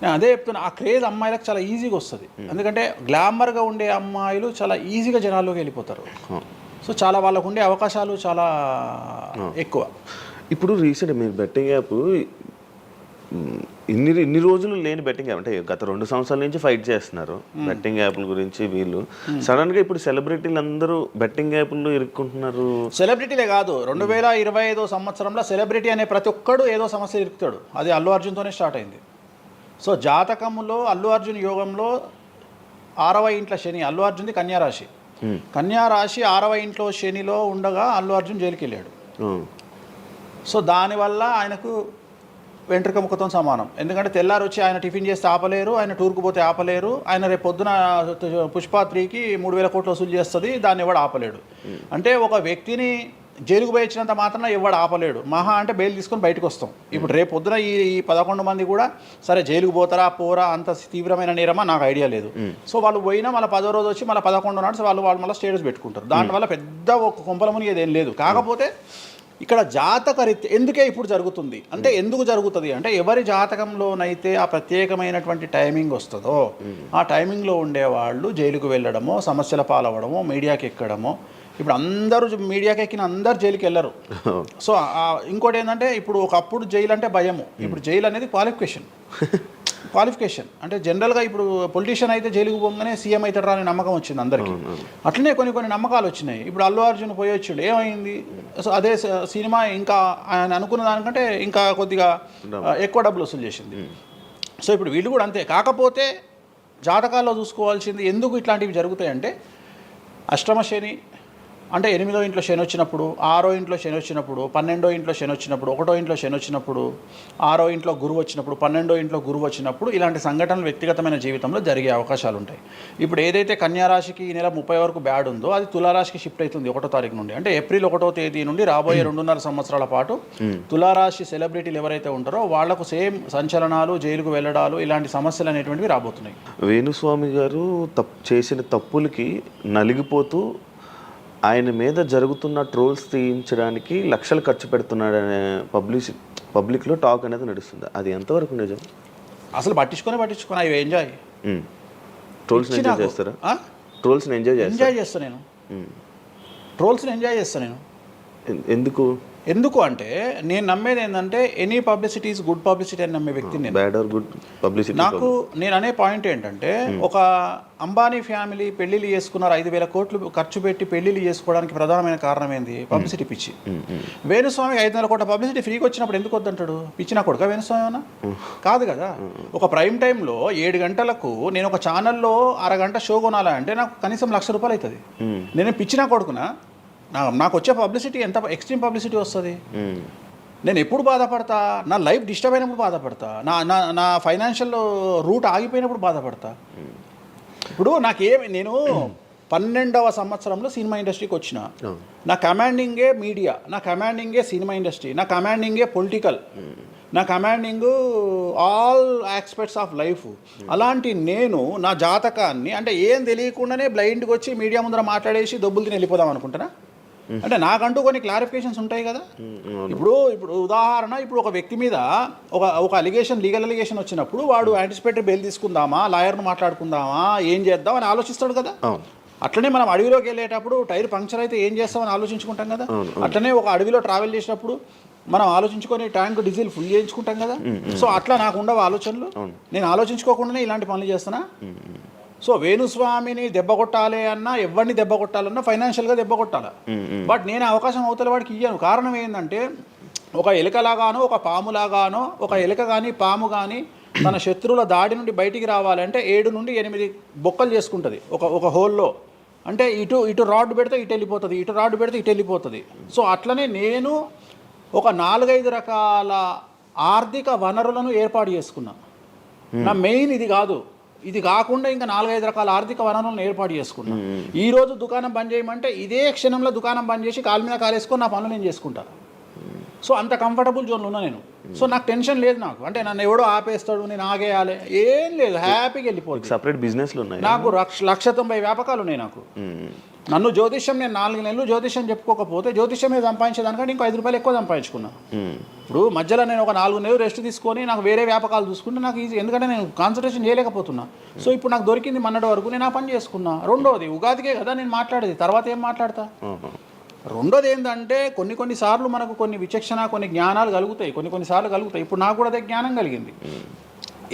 నేను అదే చెప్తున్నా, ఆ క్రేజ్ అమ్మాయిలకు చాలా ఈజీగా వస్తుంది. ఎందుకంటే గ్లామర్గా ఉండే అమ్మాయిలు చాలా ఈజీగా జనాల్లోకి వెళ్ళిపోతారు. సో చాలా వాళ్ళకు ఉండే అవకాశాలు చాలా ఎక్కువ. ఇప్పుడు రీసెంట్ మీరు బెట్టింగ్ యాప్ ఇన్ని రోజులు లేని బెట్టింగ్ యాప్, అంటే గత 2 సంవత్సరాల నుంచి ఫైట్ చేస్తున్నారు బెట్టింగ్ యాప్ల గురించి. వీళ్ళు సడన్గా ఇప్పుడు సెలబ్రిటీలు అందరూ బెట్టింగ్ యాప్లు ఇరుక్కుంటున్నారు. సెలబ్రిటీలే కాదు, 2025 సంవత్సరంలో సెలబ్రిటీ అనే ప్రతి ఒక్కడు ఏదో సమస్య ఇరుకుతాడు. అది అల్లు అర్జున్తోనే స్టార్ట్ అయింది. సో జాతకంలో అల్లు అర్జున్ యోగంలో 6వ ఇంట్లో శని, అల్లు అర్జున్ది కన్యారాశి. కన్యారాశి 6వ ఇంట్లో శనిలో ఉండగా అల్లు అర్జున్ జైలుకి వెళ్ళాడు. సో దానివల్ల ఆయనకు వెంట్రుక ముక్కతో సమానం. ఎందుకంటే తెల్లారు వచ్చి ఆయన టిఫిన్ చేస్తే ఆపలేరు, ఆయన టూర్కు పోతే ఆపలేరు, ఆయన రేపు పొద్దున పుష్ప 3కి 3000 కోట్లు వసూలు చేస్తుంది, దాన్ని ఎవడు ఆపలేడు. అంటే ఒక వ్యక్తిని జైలుకు పోయి ఇచ్చినంత మాత్రం ఎవడు ఆపలేడు. మహా అంటే బెయిల్ తీసుకొని బయటకు వస్తాం. ఇప్పుడు రేపు పొద్దున ఈ 11 మంది కూడా సరే జైలుకు పోరా అంత తీవ్రమైన నేరమా నాకు ఐడియా లేదు. సో వాళ్ళు పోయినా మళ్ళీ 10వ రోజు వచ్చి మళ్ళీ 11 నాడు వాళ్ళు మళ్ళీ స్టేటస్ పెట్టుకుంటారు. దానివల్ల పెద్ద ఒక కొంపల మునిగేది ఏం లేదు. కాకపోతే ఇక్కడ జాతక రీత్యా ఎందుకే ఇప్పుడు జరుగుతుంది అంటే, ఎందుకు జరుగుతుంది అంటే, ఎవరి జాతకంలోనైతే ఆ ప్రత్యేకమైనటువంటి టైమింగ్ వస్తుందో ఆ టైమింగ్లో ఉండేవాళ్ళు జైలుకు వెళ్ళడమో, సమస్యల పాలవడమో, మీడియాకి ఎక్కడమో. ఇప్పుడు అందరూ మీడియాకి ఎక్కిన అందరు జైలుకి వెళ్ళరు. సో ఇంకోటి ఏంటంటే, ఇప్పుడు ఒకప్పుడు జైలు అంటే భయము, ఇప్పుడు జైలు అనేది క్వాలిఫికేషన్. అంటే జనరల్గా ఇప్పుడు పొలిటీషియన్ అయితే జైలుకు పోగానే సీఎం అవుతాడు అనే నమ్మకం వచ్చింది అందరికీ. అట్లనే కొన్ని నమ్మకాలు వచ్చినాయి. ఇప్పుడు అల్లు అర్జున్ పోయి వచ్చాడు, ఏమైంది? సో అదే సినిమా ఇంకా ఆయన అనుకున్న దానికంటే ఇంకా కొద్దిగా ఎక్కువ డబ్బులు వసూలు చేసింది. సో ఇప్పుడు వీళ్ళు కూడా అంతే. కాకపోతే జాతకాల్లో చూసుకోవాల్సింది ఎందుకు ఇట్లాంటివి జరుగుతాయంటే, అష్టమ శని, అంటే 8వ ఇంట్లో శని వచ్చినప్పుడు, 6వ ఇంట్లో శని వచ్చినప్పుడు, 12వ ఇంట్లో శని వచ్చినప్పుడు, 1వ ఇంట్లో శని వచ్చినప్పుడు, 6వ ఇంట్లో గురువు వచ్చినప్పుడు, 12వ ఇంట్లో గురువు వచ్చినప్పుడు ఇలాంటి సంఘటనలు వ్యక్తిగతమైన జీవితంలో జరిగే అవకాశాలు ఉంటాయి. ఇప్పుడు ఏదైతే కన్యారాశికి ఈ నెల 30 వరకు బ్యాడ్ ఉందో అది తులారాశికి షిఫ్ట్ అవుతుంది 1వ తారీఖు నుండి. అంటే ఏప్రిల్ 1వ తేదీ నుండి రాబోయే 2.5 సంవత్సరాల పాటు తులారాశి సెలబ్రిటీలు ఎవరైతే ఉంటారో వాళ్లకు సేమ్ సంచలనాలు, జైలుకు వెళ్ళడాలు, ఇలాంటి సమస్యలు అనేటువంటివి రాబోతున్నాయి. వేణుస్వామి గారు చేసిన తప్పులకి నలిగిపోతూ ఆయన మీద జరుగుతున్న ట్రోల్స్ తీయించడానికి లక్షలు ఖర్చు పెడుతున్నాడనే పబ్లిక్లో టాక్ అనేది నడుస్తుంది. అది ఎంతవరకు నిజం? అసలు పట్టించుకొని అవి ఎంజాయ్. ట్రోల్స్ని ఎంజాయ్ చేస్తారా? ట్రోల్స్ని ఎంజాయ్ చేస్తాను నేను. ట్రోల్స్ని ఎంజాయ్ చేస్తాను నేను. ఎందుకు అంటే నేను నమ్మేది ఏంటంటే any publicity is good publicity అని నమ్మే వ్యక్తి నేను. Bad or good publicity. నేను అనే పాయింట్ ఏంటంటే ఒక అంబానీ ఫ్యామిలీ పెళ్లిళ్ళు చేసుకున్నారు, 5,000 కోట్లు ఖర్చు పెట్టి పెళ్లిళ్ళు చేసుకోవడానికి ప్రధానమైన కారణం ఏంది? పబ్లిసిటీ పిచ్చి. వేణుస్వామికి 5,000 కోట్ల పబ్లిసిటీ ఫ్రీకి వచ్చినప్పుడు ఎందుకు వద్దంటాడు? పిచ్చినా కొడుక వేణుస్వామి అన్నా? కాదు కదా. ఒక ప్రైమ్ టైంలో 7 గంటలకు నేను ఒక ఛానల్లో అరగంట షో కొనాలంటే నాకు కనీసం ₹1,00,000 అవుతుంది. నేను పిచ్చినా కొడుకునా? నాకు వచ్చే పబ్లిసిటీ ఎంత ఎక్స్ట్రీమ్ పబ్లిసిటీ వస్తుంది. నేను ఎప్పుడు బాధపడతా? నా లైఫ్ డిస్టర్బ్ అయినప్పుడు బాధపడతా, నా ఫైనాన్షియల్ రూట్ ఆగిపోయినప్పుడు బాధపడతా. ఇప్పుడు నేను 12వ సంవత్సరంలో సినిమా ఇండస్ట్రీకి వచ్చిన. నా కమాండింగే మీడియా, నా కమాండింగే సినిమా ఇండస్ట్రీ, నా కమాండింగే పొలిటికల్, నా commanding all aspects of life. అలాంటి నేను నా జాతకాన్ని అంటే ఏం తెలియకుండానే బ్లైండ్గా వచ్చి మీడియా ముందర మాట్లాడేసి దొబ్బులు తిని వెళ్ళిపోదాం అనుకుంటున్నా? అంటే నాకంటూ కొన్ని క్లారిఫికేషన్స్ ఉంటాయి కదా. ఇప్పుడు ఉదాహరణ, ఇప్పుడు ఒక వ్యక్తి మీద ఒక లీగల్ అలిగేషన్ వచ్చినప్పుడు వాడు యాంటిసిపేటరీ బెయిల్ తీసుకుందామా, లాయర్ను మాట్లాడుకుందామా, ఏం చేద్దాం అని ఆలోచిస్తాడు కదా. అట్లనే మనం అడవిలోకి వెళ్ళేటప్పుడు టైర్ పంక్చర్ అయితే ఏం చేస్తామని ఆలోచించుకుంటాం కదా. అట్లనే ఒక అడవిలో ట్రావెల్ చేసినప్పుడు మనం ఆలోచించుకొని ట్యాంక్ డీజిల్ ఫుల్ చేయించుకుంటాం కదా. సో అట్లా నాకు ఉండవు ఆలోచనలు. నేను ఆలోచించుకోకుండానే ఇలాంటి పనులు చేస్తున్నా. సో వేణుస్వామిని దెబ్బ కొట్టాలి అన్నా, ఎవరిని దెబ్బ కొట్టాలన్నా ఫైనాన్షియల్గా దెబ్బ కొట్టాలి. బట్ నేను అవకాశం అవతల వాడికి ఇయ్యాను. కారణం ఏంటంటే ఒక ఎలుకలాగానో ఒక పాములాగానో, ఒక ఎలుక కానీ పాము కానీ తన శత్రువుల దాడి నుండి బయటికి రావాలంటే 7 నుండి 8 బొక్కలు చేసుకుంటుంది ఒక హోల్లో. అంటే ఇటు రాడ్ పెడితే ఇటు వెళ్ళిపోతుంది, ఇటు రాడ్ పెడితే ఇటు వెళ్ళిపోతుంది. సో అట్లనే నేను ఒక 4-5 రకాల ఆర్థిక వనరులను ఏర్పాటు చేసుకున్నా. నా మెయిన్ ఇది కాకుండా ఇంకా 4-5 రకాల ఆర్థిక వనరులను ఏర్పాటు చేసుకున్నా. ఈరోజు దుకాణం బంద్ చేయమంటే ఇదే క్షణంలో దుకాణం బంద్ చేసి కాలు మీద కాలేసుకొని నా పనులు నేను చేసుకుంటాను. సో అంత కంఫర్టబుల్ జోన్లో ఉన్నా నేను. సో నాకు టెన్షన్ లేదు. నాకు అంటే నన్ను ఎవడో ఆపేస్తాడు, నేను ఆగేయాలి ఏం లేదు, హ్యాపీగా వెళ్ళిపోతుంది. సపరేట్ బిజినెస్లు ఉన్నాయి నాకు. 190 వ్యాపకాలు ఉన్నాయి నాకు. నన్ను జ్యోతిష్యం, నేను 4 నెలలు జ్యోతిష్యం చెప్పుకోకపోతే జ్యోతిష్యం మీద సంపాదించేదానికంటే ఇంకో ₹5 ఎక్కువ సంపాదించుకున్నా. ఇప్పుడు మధ్యలో నేను ఒక 4 నెలలు రెస్ట్ తీసుకొని నాకు వేరే వ్యాపకాలు చూసుకుంటే నాకు ఈజీ, ఎందుకంటే నేను కాన్సన్ట్రేషన్ చేయలేకపోతున్నా. సో ఇప్పుడు నాకు దొరికింది మొన్నటి వరకు, నేను ఆ పని చేసుకున్నా. రెండోది ఉగాదికే కదా నేను మాట్లాడేది, తర్వాత ఏం మాట్లాడతా. రెండోది ఏంటంటే కొన్నిసార్లు మనకు కొన్ని విచక్షణ, కొన్ని జ్ఞానాలు కలుగుతాయి, కొన్నిసార్లు కలుగుతాయి. ఇప్పుడు నాకు కూడా అదే జ్ఞానం కలిగింది.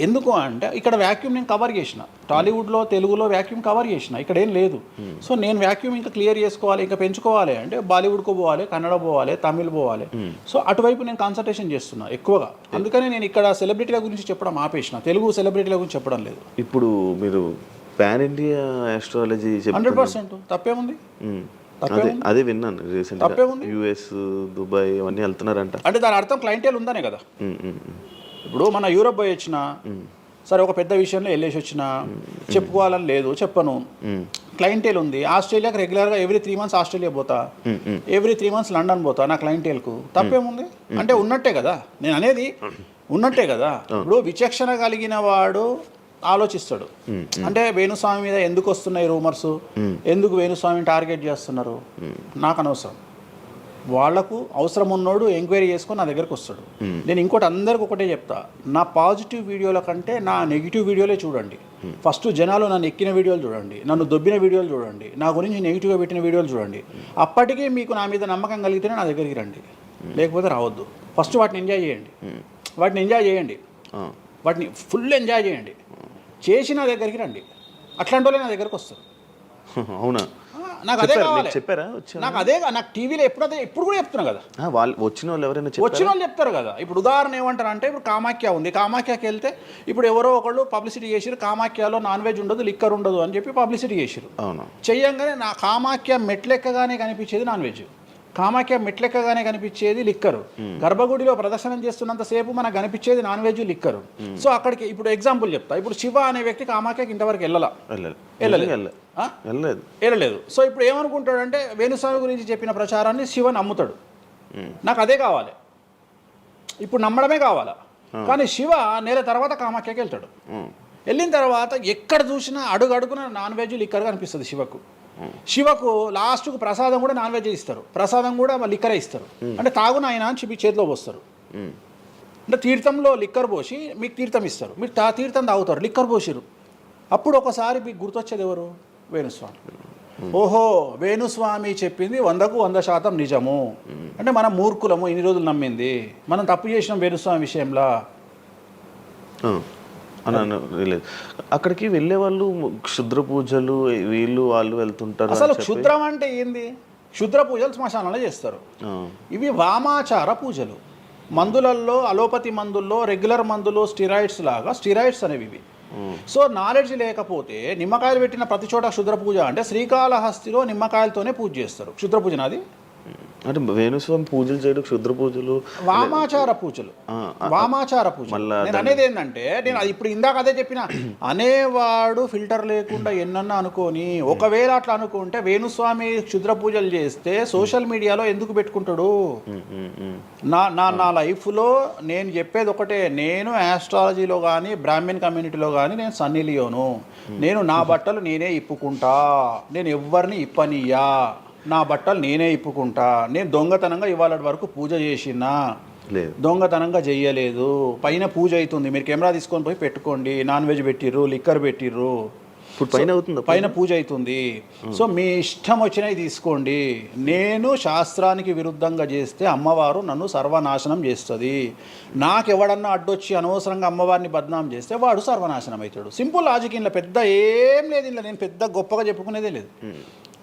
ఎందుకు అంటే ఇక్కడ వాక్యూమ్ నేను కవర్ చేసిన, టాలీవుడ్లో తెలుగులో వాక్యూమ్ కవర్ చేసిన, ఇక్కడ ఏం లేదు. సో నేను వాక్యూమ్ ఇంకా క్లియర్ చేసుకోవాలి, ఇంకా పెంచుకోవాలి అంటే బాలీవుడ్కు పోవాలి, కన్నడ పోవాలి, తమిళ్ పోవాలి. సో అటువైపు నేను కాన్సన్ట్రేషన్ చేస్తున్నా ఎక్కువగా. అందుకని నేను ఇక్కడ సెలబ్రిటీల గురించి చెప్పడం ఆపేసిన, తెలుగు సెలబ్రిటీల గురించి చెప్పడం లేదు. ఇప్పుడు మీరు పాన్ ఇండియా ఆస్ట్రాలజీ 100% తప్పేముంది? అదే విన్నాను రీసెంట్. యుఎస్, దుబాయ్ అవన్నీ వెళ్తున్నారంట. అంటే దాని అర్థం క్లయింటేల్ ఉందనే కదా. ఇప్పుడు మన యూరోప్ పోయి వచ్చిన సరే, ఒక పెద్ద విషయంలో వెళ్ళేసి వచ్చిన చెప్పుకోవాలని లేదు, చెప్పను. క్లయింటేల్ ఉంది. ఆస్ట్రేలియాకి రెగ్యులర్గా ఎవ్రీ 3 months ఆస్ట్రేలియా పోతా, ఎవ్రీ 3 months లండన్ పోతా నా క్లయింటేల్కు. తప్పేముంది? అంటే ఉన్నట్టే కదా, నేను అనేది ఉన్నట్టే కదా. ఇప్పుడు విచక్షణ కలిగిన వాడు ఆలోచిస్తాడు. అంటే వేణుస్వామి మీద ఎందుకు వస్తున్నాయి రూమర్స్, ఎందుకు వేణుస్వామిని టార్గెట్ చేస్తున్నారు, నాకు అనవసరం. వాళ్లకు అవసరం ఉన్నోడు ఎంక్వైరీ చేసుకొని నా దగ్గరకు వస్తాడు. నేను ఇంకోటి అందరికి ఒకటే చెప్తా, నా పాజిటివ్ వీడియోల కంటే నా నెగిటివ్ వీడియోలే చూడండి. ఫస్ట్ జనాలు నన్ను ఎక్కిన వీడియోలు చూడండి, నన్ను దొబ్బిన వీడియోలు చూడండి, నా గురించి నెగిటివ్గా పెట్టిన వీడియోలు చూడండి. అప్పటికే మీకు నా మీద నమ్మకం కలిగితేనే నా దగ్గరికి రండి, లేకపోతే రావద్దు. ఫస్ట్ వాటిని ఎంజాయ్ చేయండి, వాటిని ఫుల్ ఎంజాయ్ చేయండి, చేసి నా దగ్గరికి రండి. అట్లాంటి వాళ్ళే నా దగ్గరకు వస్తారు. అవునా? నాకు అదే కావాలి. చెప్పారా? నాకు అదే, నాకు టీవీలో ఎప్పుడు కూడా చెప్తున్నా కదా, వాళ్ళు వచ్చిన వాళ్ళు ఎవరైనా వచ్చిన వాళ్ళు చెప్తారు కదా. ఇప్పుడు ఉదాహరణ ఏమంటారు అంటే, ఇప్పుడు కామాఖ్య ఉంది, కామాఖ్యకి వెళ్తే ఇప్పుడు ఎవరో ఒకళ్ళు పబ్లిసిటీ చేసిరు, కామాఖ్యలో నాన్ వెజ్ ఉండదు, లిక్కర్ ఉండదు అని చెప్పి పబ్లిసిటీ చేసిరు. అవును. చెయ్యంగానే నా కామాఖ్య మెట్లెక్కగానే కనిపించేది నాన్ వెజ్, కామాఖ్య మెట్లెక్కగానే కనిపించేది లిక్కరు, గర్భగుడిలో ప్రదర్శనం చేస్తున్నంతసేపు మనకు కనిపించేది నాన్ వెజ్, లిక్కరు. సో అక్కడికి ఇప్పుడు ఎగ్జాంపుల్ చెప్తా. ఇప్పుడు శివ అనే వ్యక్తి కామాఖ్యకి ఇంతవరకు వెళ్ళలేదు. సో ఇప్పుడు ఏమనుకుంటాడంటే, వేణుస్వామి గురించి చెప్పిన ప్రచారాన్ని శివ నమ్ముతాడు. నాకు అదే కావాలి, ఇప్పుడు నమ్మడమే కావాలా. కానీ శివ నెల తర్వాత కామాఖ్యకి వెళ్తాడు. వెళ్ళిన తర్వాత ఎక్కడ చూసినా అడుగున నాన్ వెజ్, లిక్కర్ కనిపిస్తుంది శివకు. శివకు లాస్ట్కు ప్రసాదం కూడా నాన్ వెజ్ ఇస్తారు, ప్రసాదం కూడా లిక్కరే ఇస్తారు. అంటే తాగున ఆయన అని చెప్పి చేతిలో పోస్తారు. అంటే తీర్థంలో లిక్కర్ పోసి మీకు తీర్థం ఇస్తారు, మీరు తీర్థం తాగుతారు, లిక్కర్ పోసిరు. అప్పుడు ఒకసారి మీకు గుర్తొచ్చేది ఎవరు? వేణుస్వామి. ఓహో, వేణుస్వామి చెప్పింది 100% నిజము. అంటే మనం మూర్ఖులము, ఇన్ని రోజులు నమ్మింది, మనం తప్పు చేసినాం వేణుస్వామి విషయంలో. అక్కడికి వెళ్ళే వాళ్ళు క్షుద్ర పూజలు వీళ్ళు వాళ్ళు వెళ్తుంటారు. అసలు క్షుద్రం అంటే ఏంది? క్షుద్ర పూజలు శ్మశానంలో చేస్తారు. ఇవి వామాచార పూజలు. మందులలో, అలోపతి మందుల్లో రెగ్యులర్ మందులు స్టిరాయిడ్స్ లాగా, స్టిరాయిడ్స్ అనేవి ఇవి. సో నాలెడ్జ్ లేకపోతే నిమ్మకాయలు పెట్టిన ప్రతి చోట క్షుద్ర పూజ అంటే, శ్రీకాళహస్తిలో నిమ్మకాయలతోనే పూజ చేస్తారు. క్షుద్ర పూజ నాది అంటే వేణుస్వామి పూజలు చేయడం క్షుద్ర పూజలు, వామాచార పూజలు. వామాచార పూజలు నేను అనేది ఏంటంటే, నేను అది ఇప్పుడు ఇందాక అదే చెప్పిన, అనేవాడు ఫిల్టర్ లేకుండా ఎన్నన్నా అనుకొని, ఒకవేళ అట్లా అనుకుంటే వేణుస్వామి క్షుద్ర పూజలు చేస్తే సోషల్ మీడియాలో ఎందుకు పెట్టుకుంటాడు? నా లైఫ్లో నేను చెప్పేది ఒకటే, నేను ఆస్ట్రాలజీలో కానీ బ్రాహ్మణ్ కమ్యూనిటీలో కానీ నేను సన్నీ లియోను. నేను నా బట్టలు నేనే ఇప్పుకుంటా, నేను ఎవ్వరిని ఇప్పనియ్యా, నా బట్టలు నేనే ఇప్పుకుంటా. నేను దొంగతనంగా ఇవాళ వరకు పూజ చేసినా, దొంగతనంగా చెయ్యలేదు. పైన పూజ అవుతుంది, మీరు కెమెరా తీసుకొని పోయి పెట్టుకోండి. నాన్ వెజ్ పెట్టిర్రు, లిక్కర్ పెట్టిర్రు, పైన పూజ అవుతుంది. సో మీ ఇష్టం వచ్చినవి తీసుకోండి. నేను శాస్త్రానికి విరుద్ధంగా చేస్తే అమ్మవారు నన్ను సర్వనాశనం చేస్తుంది. నాకెవడన్నా అడ్డొచ్చి అనవసరంగా అమ్మవారిని బద్నాం చేస్తే వాడు సర్వనాశనం అవుతాడు. Simple logic. ఇంట్లో పెద్ద ఏం లేదు, ఇంట్లో నేను పెద్ద గొప్పగా చెప్పుకునేదే లేదు.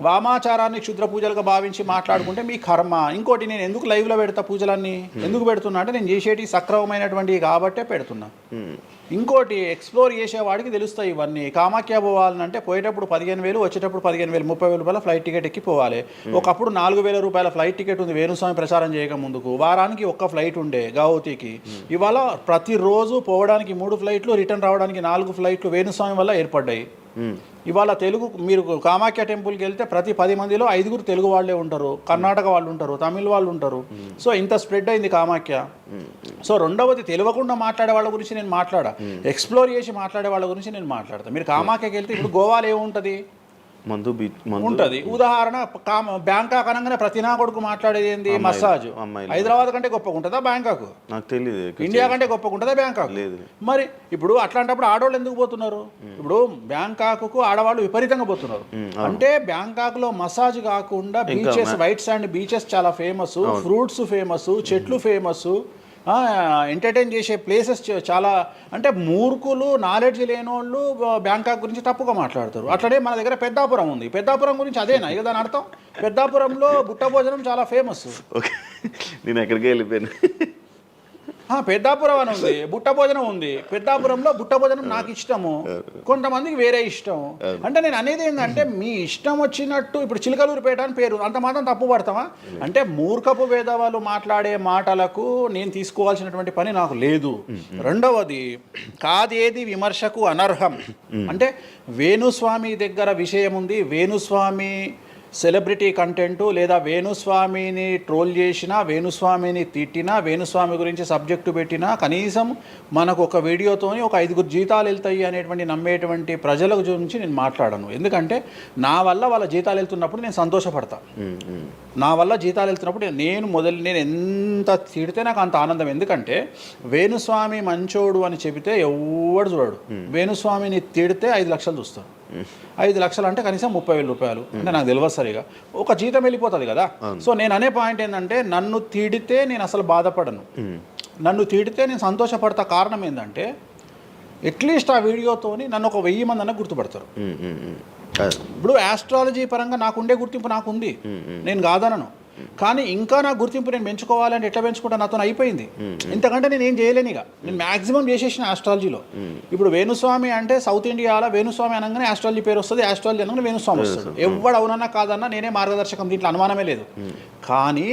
వామాచారాన్ని క్షుద్ర పూజలుగా భావించి మాట్లాడుకుంటే మీ కర్మ. ఇంకోటి, నేను ఎందుకు లైవ్లో పెడతా పూజలన్నీ? ఎందుకు పెడుతున్నా అంటే, నేను చేసేటి సక్రమమైనటువంటివి కాబట్టే పెడుతున్నా. ఇంకోటి, ఎక్స్ప్లోర్ చేసేవాడికి తెలుస్తాయి ఇవన్నీ. కామాఖ్య పోవాలంటే పోయేటప్పుడు 15,000, వచ్చేటప్పుడు 15,000, 30,000 రూపాయల ఫ్లైట్ టికెట్ ఎక్కి పోవాలి. ఒకప్పుడు 4,000 రూపాయల ఫ్లైట్ టికెట్ ఉంది వేణుస్వామి ప్రచారం చేయక ముందుకు. వారానికి ఒక్క ఫ్లైట్ ఉండే గౌహతికి. ఇవాళ ప్రతిరోజు పోవడానికి 3 ఫ్లైట్లు, రిటర్న్ రావడానికి 4 ఫ్లైట్లు వేణుస్వామి వల్ల ఏర్పడ్డాయి. ఇవాళ తెలుగు, మీరు కామాఖ్య టెంపుల్కి వెళ్తే ప్రతి 10 మందిలో 5 తెలుగు వాళ్ళే ఉంటారు, కర్ణాటక వాళ్ళు ఉంటారు, తమిళ వాళ్ళు ఉంటారు. సో ఇంత స్ప్రెడ్ అయింది కామాఖ్య. సో రెండవది, తెలియకుండా మాట్లాడే వాళ్ళ గురించి నేను మాట్లాడా, ఎక్స్ప్లోర్ చేసి మాట్లాడే వాళ్ళ గురించి నేను మాట్లాడతాను. మీరు కామాఖ్యకి వెళ్తే ఇప్పుడు గోవాలో ఏముంటుంది? ఉంటుంది. ఉదాహరణ, బ్యాంకాక్ అనగానే ప్రతి నా కొడుకు మాట్లాడేది ఏంది? మసాజ్. హైదరాబాద్ కంటే గొప్పగా ఉంటుందా బ్యాంకాక్? నాకు తెలియదు. ఇండియా కంటే గొప్పగా ఉంటుందా బ్యాంకాక్? మరి ఇప్పుడు అట్లాంటప్పుడు ఆడవాళ్ళు ఎందుకు పోతున్నారు? ఇప్పుడు బ్యాంకాక్కు ఆడవాళ్ళు విపరీతంగా పోతున్నారు. అంటే బ్యాంకాక్లో మసాజ్ కాకుండా బీచెస్, వైట్ శాండ్ బీచెస్ చాలా ఫేమస్, ఫ్రూట్స్ ఫేమస్, చెట్లు ఫేమస్, ఎంటర్టైన్ చేసే ప్లేసెస్ చాలా. అంటే మూర్ఖులు, నాలెడ్జ్ లేని వాళ్ళు బ్యాంకాక్ గురించి తప్పుగా మాట్లాడతారు. అట్లనే మన దగ్గర పెద్దాపురం ఉంది. పెద్దాపురం గురించి అదేనా ఇక దాని అర్థం? పెద్దాపురంలో బుట్ట భోజనం చాలా ఫేమస్. నేను ఎక్కడికి వెళ్ళిపోయాను. పెద్దాపురం అని ఉంది, బుట్ట భోజనం ఉంది. పెద్దాపురంలో బుట్ట భోజనం నాకు ఇష్టము, కొంతమందికి వేరే ఇష్టం. అంటే నేను అనేది ఏంటంటే, మీ ఇష్టం వచ్చినట్టు. ఇప్పుడు చిలకలూరుపేట అని పేరు, అంత మాత్రం తప్పు పడతామా? అంటే మూర్ఖపు వేదవాళ్ళు మాట్లాడే మాటలకు నేను తీసుకోవాల్సినటువంటి పని నాకు లేదు. రెండవది, కాదేది విమర్శకు అనర్హం. అంటే వేణుస్వామి దగ్గర విషయం ఉంది, వేణుస్వామి సెలబ్రిటీ కంటెంటు, లేదా వేణుస్వామిని ట్రోల్ చేసినా, వేణుస్వామిని తిట్టినా, వేణుస్వామి గురించి సబ్జెక్టు పెట్టినా, కనీసం మనకు ఒక వీడియోతోని ఒక 5 జీతాలు వెళ్తాయి అనేటువంటి నమ్మేటువంటి ప్రజల గురించి నేను మాట్లాడను. ఎందుకంటే నా వల్ల వాళ్ళ జీతాలు వెళ్తున్నప్పుడు నేను సంతోషపడతా. నా వల్ల జీతాలు వెళ్తున్నప్పుడు నేను ఎంత తిడితే నాకు అంత ఆనందం. ఎందుకంటే వేణుస్వామి మంచోడు అని చెబితే ఎవడు చూడడు. వేణుస్వామిని తిడితే 5 లక్షలు చూస్తాడు. 5 లక్షలు అంటే కనీసం 30,000 రూపాయలు. అంటే నాకు తెలియదు సరిగా, ఒక జీతం వెళ్ళిపోతుంది కదా. సో నేను అనే పాయింట్ ఏంటంటే, నన్ను తిడితే నేను అసలు బాధపడను, నన్ను తిడితే నేను సంతోషపడతా. కారణం ఏంటంటే, అట్లీస్ట్ ఆ వీడియోతోని నన్ను ఒక 1000 మంది అన్న గుర్తుపడతారు. ఇప్పుడు ఆస్ట్రాలజీ పరంగా నాకు ఉండే గుర్తింపు నాకు ఉంది, నేను కాదనను. కానీ ఇంకా నా గుర్తింపు నేను పెంచుకోవాలంటే ఎట్లా పెంచుకుంటా, నాతో అయిపోయింది. ఇంతకంటే నేను ఏం చేయలేను. ఇక నేను మ్యాక్సిమం చేసేసిన ఆస్ట్రాలజీలో. ఇప్పుడు వేణుస్వామి అంటే సౌత్ ఇండియాలో వేణుస్వామి అనగానే ఆస్ట్రాలజీ పేరు వస్తుంది, ఆస్ట్రాలజీ అనగానే వేణుస్వామి వస్తుంది. ఎవడు అవునన్నా కాదన్నా నేనే మార్గదర్శకం, దీంట్లో అనుమానమే లేదు. కానీ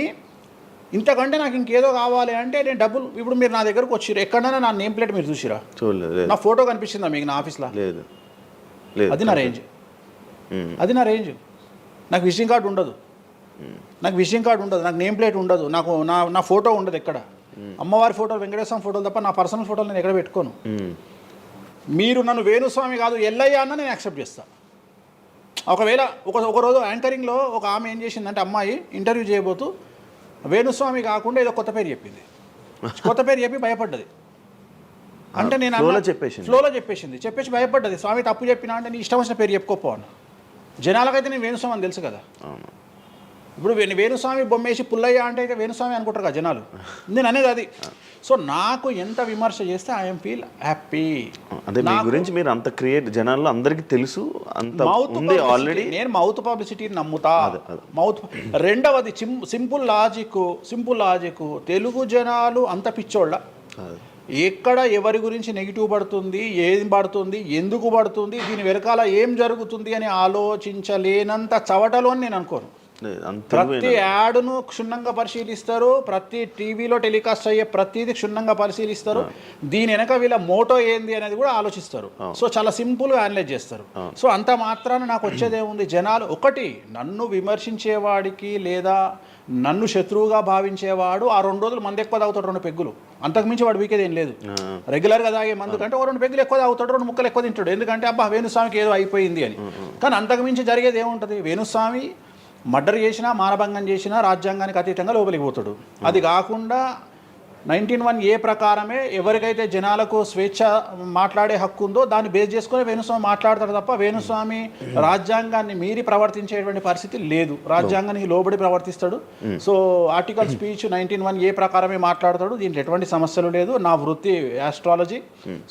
ఇంతకంటే నాకు ఇంకేదో కావాలి అంటే నేను డబ్బులు, ఇప్పుడు మీరు నా దగ్గరకు వచ్చిర్రు, ఎక్కడైనా నా నేమ్ ప్లేట్ మీరు చూసిరా? చూడలేదు. నా ఫోటో కనిపిస్తుందా మీకు నా ఆఫీస్లో? లేదు. అది నా రేంజ్, అది నా రేంజ్. నాకు విజిటింగ్ కార్డు ఉండదు, నాకు విజిటింగ్ కార్డు ఉండదు, నాకు నేమ్ ప్లేట్ ఉండదు, నాకు నా ఫోటో ఉండదు ఎక్కడ. అమ్మవారి ఫోటోలు, వెంకటేశ్వర ఫోటోలు తప్ప నా పర్సనల్ ఫోటోలు నేను ఎక్కడ పెట్టుకోను. మీరు నన్ను వేణుస్వామి కాదు ఎల్లయ్య అన్న నేను యాక్సెప్ట్ చేస్తాను. ఒకవేళ ఒకరోజు యాంకరింగ్లో ఒక ఆమె ఏం చేసిందంటే, అమ్మాయి ఇంటర్వ్యూ చేయబోతూ వేణుస్వామి కాకుండా ఏదో కొత్త పేరు చెప్పింది. కొత్త పేరు చెప్పి భయపడ్డది. అంటే నేను ఫ్లోలో చెప్పేసి భయపడ్డది. స్వామి తప్పు చెప్పినా అంటే నీ ఇష్టం వచ్చిన పేరు చెప్పుకోపో అన్న. జనాలకైతే నేను వేణుస్వామి అని తెలుసు కదా. ఇప్పుడు వేణుస్వామి బొమ్మేసి పుల్లయ్య అంటే అయితే వేణుస్వామి అనుకుంటారు కదా జనాలు. నేను అనేది అది. సో నాకు ఎంత విమర్శ చేస్తే ఐఎమ్ ఫీల్ హ్యాపీ. అంటే మీ గురించి మీరు అంత క్రియేట్ జనాల్లో అందరికీ తెలుసు, అంత ఉంది ఆల్రెడీ. నేను మౌత్ పబ్లిసిటీని నమ్ముతా. మౌత్. రెండవది సింపుల్ లాజిక్. తెలుగు జనాలు అంత పిచ్చోళ్ళ. ఎక్కడ ఎవరి గురించి నెగిటివ్ పడుతుంది, ఏం పడుతుంది, ఎందుకు పడుతుంది, దీని వెనకాల ఏం జరుగుతుంది అని ఆలోచించలేనంత చవటలో అని నేను అనుకోను. ప్రతి యాడ్ను క్షుణ్ణంగా పరిశీలిస్తారు, ప్రతి టీవీలో టెలికాస్ట్ అయ్యే ప్రతిదీ క్షుణ్ణంగా పరిశీలిస్తారు, దీని వెనక వీళ్ళ మోటో ఏంది అనేది కూడా ఆలోచిస్తారు. సో చాలా సింపుల్గా అనలైజ్ చేస్తారు. సో అంత మాత్రాన నాకు వచ్చేదేముంది, జనాలు ఒకటి నన్ను విమర్శించేవాడికి లేదా నన్ను శత్రువుగా భావించేవాడు ఆ 2 రోజులు మంది ఎక్కువ తాగుతాడు, 2 పెగ్గులు, అంతకుమించి వాడు వీకేది ఏం లేదు. రెగ్యులర్గా తాగే మందు కంటే 2 పెగ్గులు ఎక్కువ తాగుతాడు, 2 ముక్కలు ఎక్కువ తింటాడు, ఎందుకంటే అబ్బా వేణుస్వామికి ఏదో అయిపోయింది అని. కానీ అంతకుమించి జరిగేది ఏముంటుంది, వేణుస్వామి మర్డర్ చేసినా, మానభంగం చేసినా రాజ్యాంగానికి అతీతంగా లోపలికి పోతాడు. అది కాకుండా 19(1) ప్రకారమే ఎవరికైతే జనాలకు స్వేచ్ఛ మాట్లాడే హక్కు ఉందో దాన్ని బేస్ చేసుకుని వేణుస్వామి మాట్లాడతాడు తప్ప వేణుస్వామి రాజ్యాంగాన్ని మీరి ప్రవర్తించేటువంటి పరిస్థితి లేదు. రాజ్యాంగానికి లోబడి ప్రవర్తిస్తాడు. సో ఆర్టికల్ స్పీచ్ 19(1) ప్రకారమే మాట్లాడతాడు. దీంట్లో ఎటువంటి సమస్యలు లేదు. నా వృత్తి ఆస్ట్రాలజీ.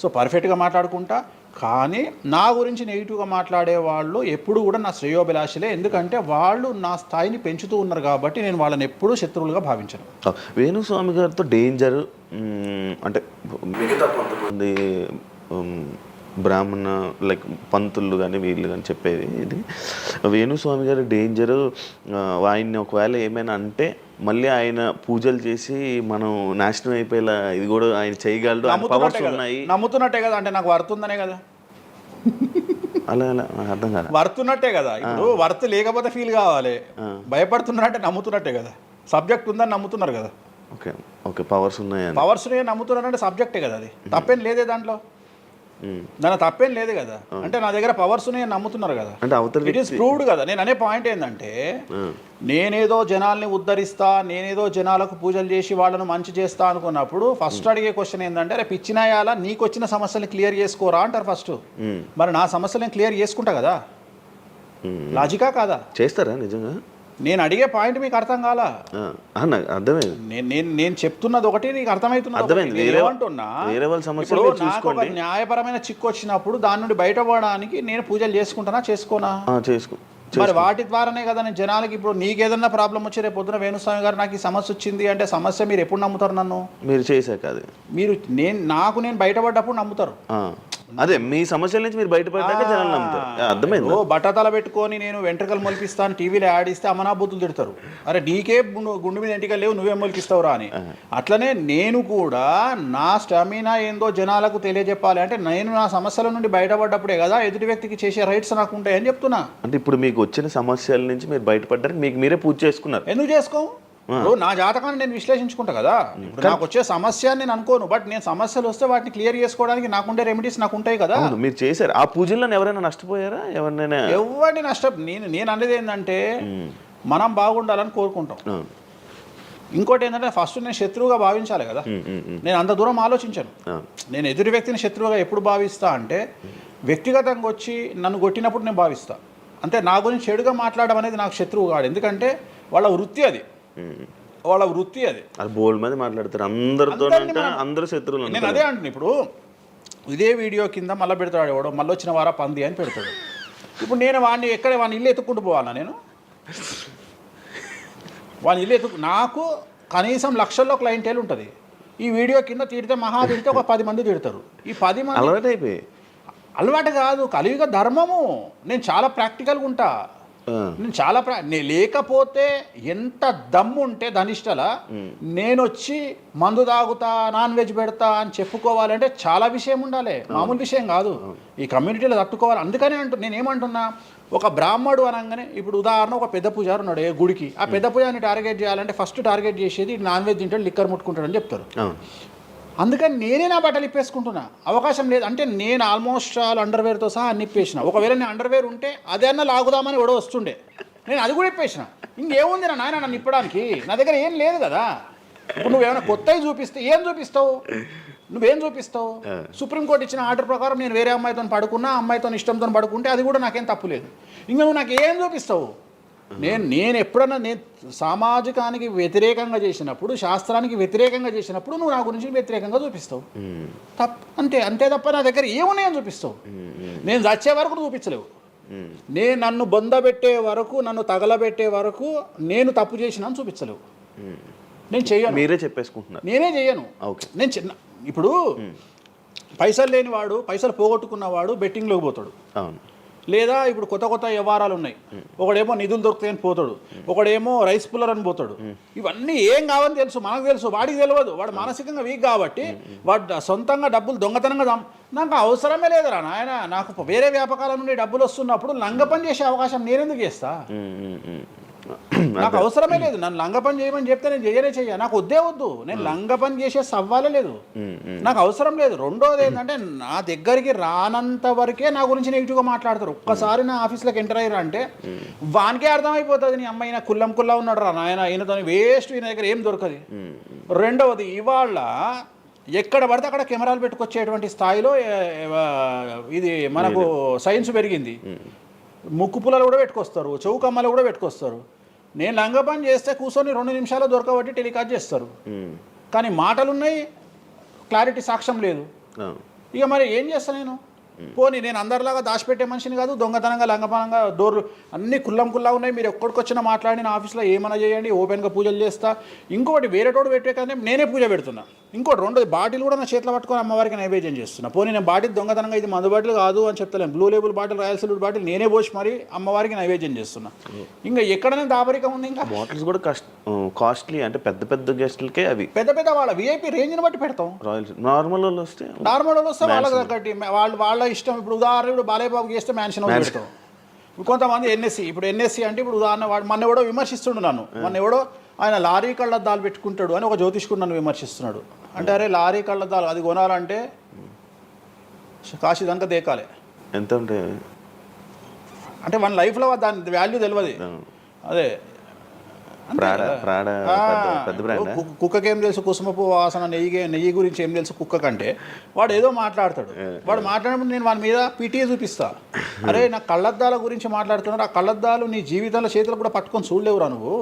సో పర్ఫెక్ట్గా మాట్లాడుకుంటా. కానీ నా గురించి నెగిటివ్గా మాట్లాడే వాళ్ళు ఎప్పుడు కూడా నా శ్రేయోభిలాషలే, ఎందుకంటే వాళ్ళు నా స్థాయిని పెంచుతూ ఉన్నారు కాబట్టి నేను వాళ్ళని ఎప్పుడూ శత్రువులుగా భావించను. వేణుస్వామి గారితో డేంజర్ అంటే మిగతా కొంతమంది బ్రాహ్మణ లైక్ పంతులు కానీ వీళ్ళు కానీ చెప్పేది ఇది, వేణుస్వామి గారి డేంజరు ఆయన్ని ఒకవేళ ఏమైనా అంటే మళ్ళీ ఆయన పూజలు చేసి మనం నాశనం అయిపోయేలా ఇది కూడా ఆయన చేయగలడు, పవర్స్ ఉన్నాయి. నమ్ముతున్నట్టే కదా, అంటే నాకు వర్తుందనే కదా. అలా అర్థం కాదు, వర్తున్నట్టే కదా. ఇప్పుడు వర్త్ లేకపోతే ఫీల్ కావాలి. భయపడుతున్నారంటే నమ్ముతున్నట్టే కదా. సబ్జెక్ట్ ఉందని నమ్ముతున్నారు కదా. ఓకే ఓకే, పవర్స్ ఉన్నాయి, పవర్స్ నమ్ముతున్నారంటే సబ్జెక్టే కదా. అది తప్పేం లేదే దాంట్లో, దాని తప్పేం లేదు కదా. అంటే నా దగ్గర పవర్స్ నమ్ముతున్నారు కదా, ఇట్ ఈస్ ప్రూవ్డ్ కదా. నేను అనే పాయింట్ ఏంటంటే, నేనేదో జనాల్ని ఉద్ధరిస్తా, నేనేదో జనాలకు పూజలు చేసి వాళ్ళను మంచి చేస్తా అనుకున్నప్పుడు ఫస్ట్ అడిగే క్వశ్చన్ ఏంటంటే, రేపు ఇచ్చినాయాలా నీకు వచ్చిన సమస్యలు క్లియర్ చేసుకోరా అంటారు ఫస్ట్. మరి నా సమస్యలను క్లియర్ చేసుకుంటా కదా. లాజికా కాదా? చేస్తారా నిజంగా? నేను అడిగే పాయింట్ మీకు అర్థం కాలా? అర్థమైంది. నేను చెప్తున్నది ఒకటి, నీకు అర్థమవుతున్నది ఏమంటున్నా. నాకు ఒక న్యాయపరమైన చిక్కు వచ్చినప్పుడు దాని నుండి బయటపడడానికి నేను పూజలు చేసుకుంటానా, చేసుకోనా? మరి వాటి ద్వారానే కదా నేను జనాలకి. ఇప్పుడు నీకేదన్నా ప్రాబ్లం వచ్చి రేపు పొద్దున వేణుస్వామి గారు నాకు ఈ సమస్య వచ్చింది అంటే సమస్య మీరు ఎప్పుడు నమ్ముతారు? నన్ను మీరు చేశాక అది మీరు నేను బయటపడ్డప్పుడు నమ్ముతారు. అదే మీ సమస్యల నుంచి మీరు బయటపడ్డాక జనాలు నమ్ముతారు. అర్థమైంది. బట్టతల పెట్టుకొని నేను వెంట్రుకలు మొలిపిస్తాను టీవీలో యాడ్ ఇస్తే అమనా బూతులు తిడతారు. అరే నీకే గుండు మీద ఎంటికలు లేవు, నువ్వేం మొలికిస్తావురా అని. అట్లనే నేను కూడా నా స్టామినా ఏందో జనాలకు తెలియజెప్పాలి అంటే నేను నా సమస్యల నుండి బయటపడ్డప్పుడే కదా ఎదుటి వ్యక్తికి చేసే రైట్స్ నాకు ఉంటాయని చెప్తున్నా. అంటే ఇప్పుడు మీకు వచ్చిన సమస్యల నుంచి మీరు బయటపడ్డానికి మీకు మీరే పూజ చేసుకున్నారు. ఎందుకు చేసుకో? నా జాతకాన్ని నేను విశ్లేషించుకుంటా కదా. ఇప్పుడు నాకు వచ్చే సమస్య నేను అనుకోను, బట్ నేను సమస్యలు వస్తే వాటిని క్లియర్ చేసుకోవడానికి నాకుండే రెమెడీస్ నాకు ఉంటాయి కదా. మీరు చేశారు ఆ పూజల్లో ఎవరైనా నష్టపోయారా? ఎవరినైనా? ఎవరిని నేను అనేది ఏంటంటే మనం బాగుండాలని కోరుకుంటాం. ఇంకోటి ఏంటంటే ఫస్ట్ నేను శత్రువుగా భావించాలి కదా. నేను అంత దూరం ఆలోచించాను. నేను ఎదుటి వ్యక్తిని శత్రువుగా ఎప్పుడు భావిస్తా అంటే వ్యక్తిగతంగా వచ్చి నన్ను కొట్టినప్పుడు నేను భావిస్తా. అంటే నా గురించి చెడుగా మాట్లాడడం అనేది నాకు శత్రువు కాదు, ఎందుకంటే వాళ్ళ వృత్తి అది. అది బోల్డ్ మంది మాట్లాడతారు అందరితో, అందరూ శత్రువులు. నేను అదే అంటున్నాను. ఇప్పుడు ఇదే వీడియో కింద మళ్ళీ పెడతాడు ఎవడో, మళ్ళీ వచ్చిన వారా పంది అని పెడతాడు. ఇప్పుడు నేను వాడిని ఇల్లు ఎత్తుక్కుంటూ పోవాలా నేను? వాని ఇల్లు నాకు కనీసం లక్షల్లో క్లయింటేల్ ఉంటుంది. ఈ వీడియో కింద తిడితే ఒక 10 మంది తిడతారు. ఈ 10 మంది అలవాటు అయిపోయి, అలవాటు కాదు, కలియుగ ధర్మము. నేను చాలా ప్రాక్టికల్గా ఉంటా. నేను చాలా లేకపోతే ఎంత దమ్ము ఉంటే ధనిష్టల నేను వచ్చి మందు తాగుతా, నాన్ వెజ్ పెడతా అని చెప్పుకోవాలంటే చాలా విషయం ఉండాలి, మామూలు విషయం కాదు. ఈ కమ్యూనిటీలో తట్టుకోవాలి. అందుకనే నేనేమంటున్నా, ఒక బ్రాహ్మడు అనగానే ఇప్పుడు ఉదాహరణ ఒక పెద్ద పూజారి ఉన్నాడు ఏ గుడికి, ఆ పెద్ద పూజారిని టార్గెట్ చేయాలంటే ఫస్ట్ టార్గెట్ చేసేది నాన్ వెజ్ తింటాడు, లిక్కర్ ముట్టుకుంటాడని చెప్తారు. అందుకని నేనే నా బట్టలు ఇప్పేసుకుంటున్నా. అవకాశం లేదు అంటే నేను ఆల్మోస్ట్ ఆల్ అండర్వేర్తో సహా అన్ని ఇప్పేసిన. ఒకవేళ నేను అండర్వేర్ ఉంటే అదన్నా లాగుదామని ఎవడో వస్తుండే, నేను అది కూడా ఇప్పేసిన. ఇంకేముంది నా నాయన నన్ను ఇప్పడానికి? నా దగ్గర ఏం లేదు కదా. ఇప్పుడు నువ్వేమైనా కొత్తవి చూపిస్తే ఏం చూపిస్తావు? నువ్వేం చూపిస్తావు? సుప్రీంకోర్టు ఇచ్చిన ఆర్డర్ ప్రకారం నేను వేరే అమ్మాయితో పడుకున్నా, అమ్మాయితో ఇష్టంతో పడుకుంటే అది కూడా నాకేం తప్పు లేదు. ఇంకా నువ్వు నాకు ఏం చూపిస్తావు? నేను ఎప్పుడన్నా నేను సామాజికానికి వ్యతిరేకంగా చేసినప్పుడు, శాస్త్రానికి వ్యతిరేకంగా చేసినప్పుడు నువ్వు నా గురించి వ్యతిరేకంగా చూపిస్తావు. అంతే తప్ప నా దగ్గర ఏమున్నాయని చూపిస్తావు? నేను చచ్చే వరకు చూపించలేవు. నేను నన్ను బొందబెట్టే వరకు, నన్ను తగలబెట్టే వరకు నేను తప్పు చేసినా చూపించలేవు. నేను చెయ్యను. మీరే చెప్పేసుకుంటున్నారు. నేనే చెయ్యను. నేను ఇప్పుడు పైసలు లేనివాడు, పైసలు పోగొట్టుకున్నవాడు బెట్టింగ్లోకి పోతాడు. అవును. లేదా ఇప్పుడు కొత్త వ్యవహారాలు ఉన్నాయి. ఒకడేమో నిధులు దొరుకుతాయని పోతాడు, ఒకడేమో రైస్ పుల్లర్ అని పోతాడు. ఇవన్నీ ఏం కావని తెలుసు, మనకు తెలుసు, వాడికి తెలియదు. వాడు మానసికంగా వీక్ కాబట్టి వాడు సొంతంగా డబ్బులు దొంగతనంగా నాకు అవసరమే లేదురా నాయన. నాకు వేరే వ్యాపకాల నుండి డబ్బులు వస్తున్నప్పుడు లంగ పని చేసే అవకాశం నేనెందుకు చేస్తా? నాకు అవసరమే లేదు. నన్ను లంగ పని చేయమని చెప్తే నేను చెయ్య. నాకు వద్దు. నేను లంగ పని చేసే సవ్వాలే లేదు, నాకు అవసరం లేదు. రెండోది ఏంటంటే నా దగ్గరికి రానంత వరకే నా గురించి నెగిటివ్గా మాట్లాడతారు. ఒక్కసారి నా ఆఫీస్లోకి ఎంటర్ అయ్యారు అంటే వానికే అర్థమైపోతుంది, నీ అమ్మాయి కుల్లా ఉన్నాడు రా నాయన, ఈయనతో వేస్ట్, ఈయన దగ్గర ఏం దొరకదు. రెండవది, ఇవాళ ఎక్కడ పడితే అక్కడ కెమెరాలు పెట్టుకొచ్చేటువంటి స్థాయిలో ఇది మనకు సైన్స్ పెరిగింది. ముక్కు పుల్లలు కూడా పెట్టుకొస్తారు, చౌకమ్మలు కూడా పెట్టుకొస్తారు. నేను లంగ పని చేస్తే కూర్చొని 2 నిమిషాలు దొరకబట్టి టెలికాస్ట్ చేస్తారు. కానీ మాటలు ఉన్నాయి, క్లారిటీ సాక్ష్యం లేదు. ఇక మరి ఏం చేస్తాను నేను? పోనీ నేను అందరిలాగా దాచిపెట్టే మనిషిని కాదు, దొంగతనంగా లంగపనంగా డోర్లు అన్నీ కుల్లా ఉన్నాయి. మీరు ఎక్కడికొచ్చినా మాట్లాడి నా ఆఫీస్లో ఏమైనా చేయండి, ఓపెన్గా పూజలు చేస్తా. ఇంకోటి వేరేటోడు పెట్టే కానీ నేనే పూజ పెడుతున్నా. ఇంకోటి రెండోది, బాటిల్ కూడా నా చేతిలో పట్టుకొని అమ్మవారికి నైవేద్యం చేస్తున్నా. పోనీ నేను బాటిల్ దొంగతనంగా ఇది మందు బాటిల్ కాదు అని చెప్తలేను, blue label bottle, royal salute bottle నేనే పోసి మరి అమ్మవారికి నైవేద్యం చేస్తున్నా. ఇంకా ఎక్కడనే దాపరికం ఉంది? ఇంకా బాటిల్స్ కూడా కాస్ట్లీ, అంటే పెద్ద గెస్టులకే అవి పెద్ద వాళ్ళ విఐపీ రేంజ్ని బట్టి పెడతాం. నార్మల్ వాళ్ళు వస్తే వాళ్ళకి తగ్గట్టి వాళ్ళ ఇష్టం. ఇప్పుడు ఉదాహరణ, ఇప్పుడు బాలయ్యబాబుకి చేస్తే మ్యాన్షన్ హౌస్ పెడతాం. కొంతమంది ఎన్ఎస్సి అంటే ఇప్పుడు ఉదాహరణ వాడు మొన్న ఎవడో విమర్శిస్తుండు నన్ను. ఆయన లారీ కళ్ళద్దాలు పెట్టుకుంటాడు అని ఒక జ్యోతిష్కుడు నన్ను విమర్శిస్తున్నాడు. అంటే అరే లారీ కళ్ళద్దాలు అది కొనాలంటే కాశీ దాకా దేకాలి. ఎంత అంటే మన లైఫ్లో దాని వాల్యూ తెలియదు. అదే కుక్కకి ఏం తెలుసు కుసుమపు వాసన, నెయ్యి గురించి ఏం తెలుసు కుక్క కంటే? వాడు ఏదో మాట్లాడతాడు. వాడు మాట్లాడినప్పుడు నేను వాడి మీద పీటీ చూపిస్తా. అరే నా కళ్ళద్దాల గురించి మాట్లాడుతున్నాడు, ఆ కళ్ళద్దాలు నీ జీవితంలో చేతులు కూడా పట్టుకొని చూడలేవురా నువ్వు.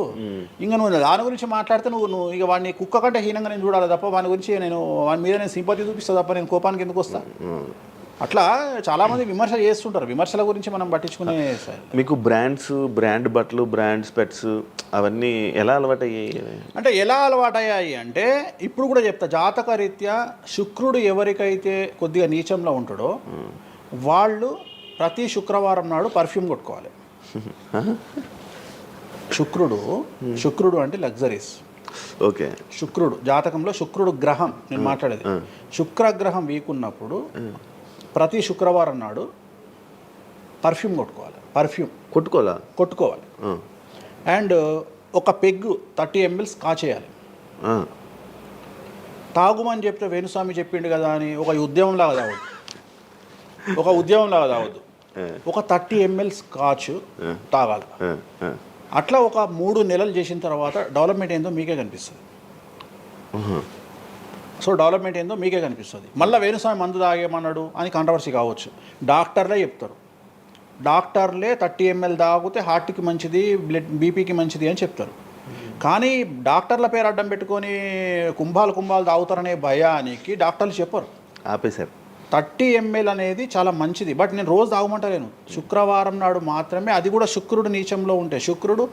ఇంకా నువ్వు దాని గురించి మాట్లాడితే నువ్వు ఇక వాడిని కుక్క కంటే హీనంగా నేను చూడాలి తప్ప వాని గురించి వాని మీద నేను సింపతి చూపిస్తా తప్ప నేను కోపానికి ఎందుకు వస్తా? అట్లా చాలామంది విమర్శ చేస్తుంటారు. విమర్శల గురించి మనం పట్టించుకునే. మీకు బ్రాండ్ బట్టలు, బ్రాండ్ స్పెట్స్ అవన్నీ ఎలా అలవాటయ్యాయి అంటే ఇప్పుడు కూడా చెప్తా, జాతక రీత్యా శుక్రుడు ఎవరికైతే కొద్దిగా నీచంలో ఉంటాడో వాళ్ళు ప్రతి శుక్రవారం నాడు పర్ఫ్యూమ్ కొట్టుకోవాలి. శుక్రుడు అంటే లగ్జరీస్. ఓకే. శుక్రుడు జాతకంలో శుక్రుడు గ్రహం నేను మాట్లాడేది. శుక్రగ్రహం వీక్ ఉన్నప్పుడు ప్రతి శుక్రవారం నాడు పర్ఫ్యూమ్ కొట్టుకోవాలి. అండ్ ఒక పెగ్గు 30 ml కాచేయాలి. తాగుమని చెప్తే వేణుస్వామి చెప్పిండు కదా అని ఒక ఉద్యమంలాగా తాగొద్దు. ఒక 30 ml కాచు తాగాలి. అట్లా ఒక 3 నెలలు చేసిన తర్వాత డెవలప్మెంట్ ఏందో మీకే కనిపిస్తుంది. మళ్ళీ వేణుస్వామి మందు తాగేమన్నాడు అని కాంట్రవర్సీ కావచ్చు. డాక్టర్లే చెప్తారు, 30 ml తాగితే హార్ట్కి మంచిది, బీపీకి మంచిది అని చెప్తారు. కానీ డాక్టర్ల పేరు అడ్డం పెట్టుకొని కుంభాలు తాగుతారనే భయానికి డాక్టర్లు చెప్పరు, ఆపేశారు. 30 ml అనేది చాలా మంచిది, బట్ నేను రోజు తాగమంటలేను. శుక్రవారం నాడు మాత్రమే, అది కూడా శుక్రుడు నీచంలో ఉంటే, శుక్రుడు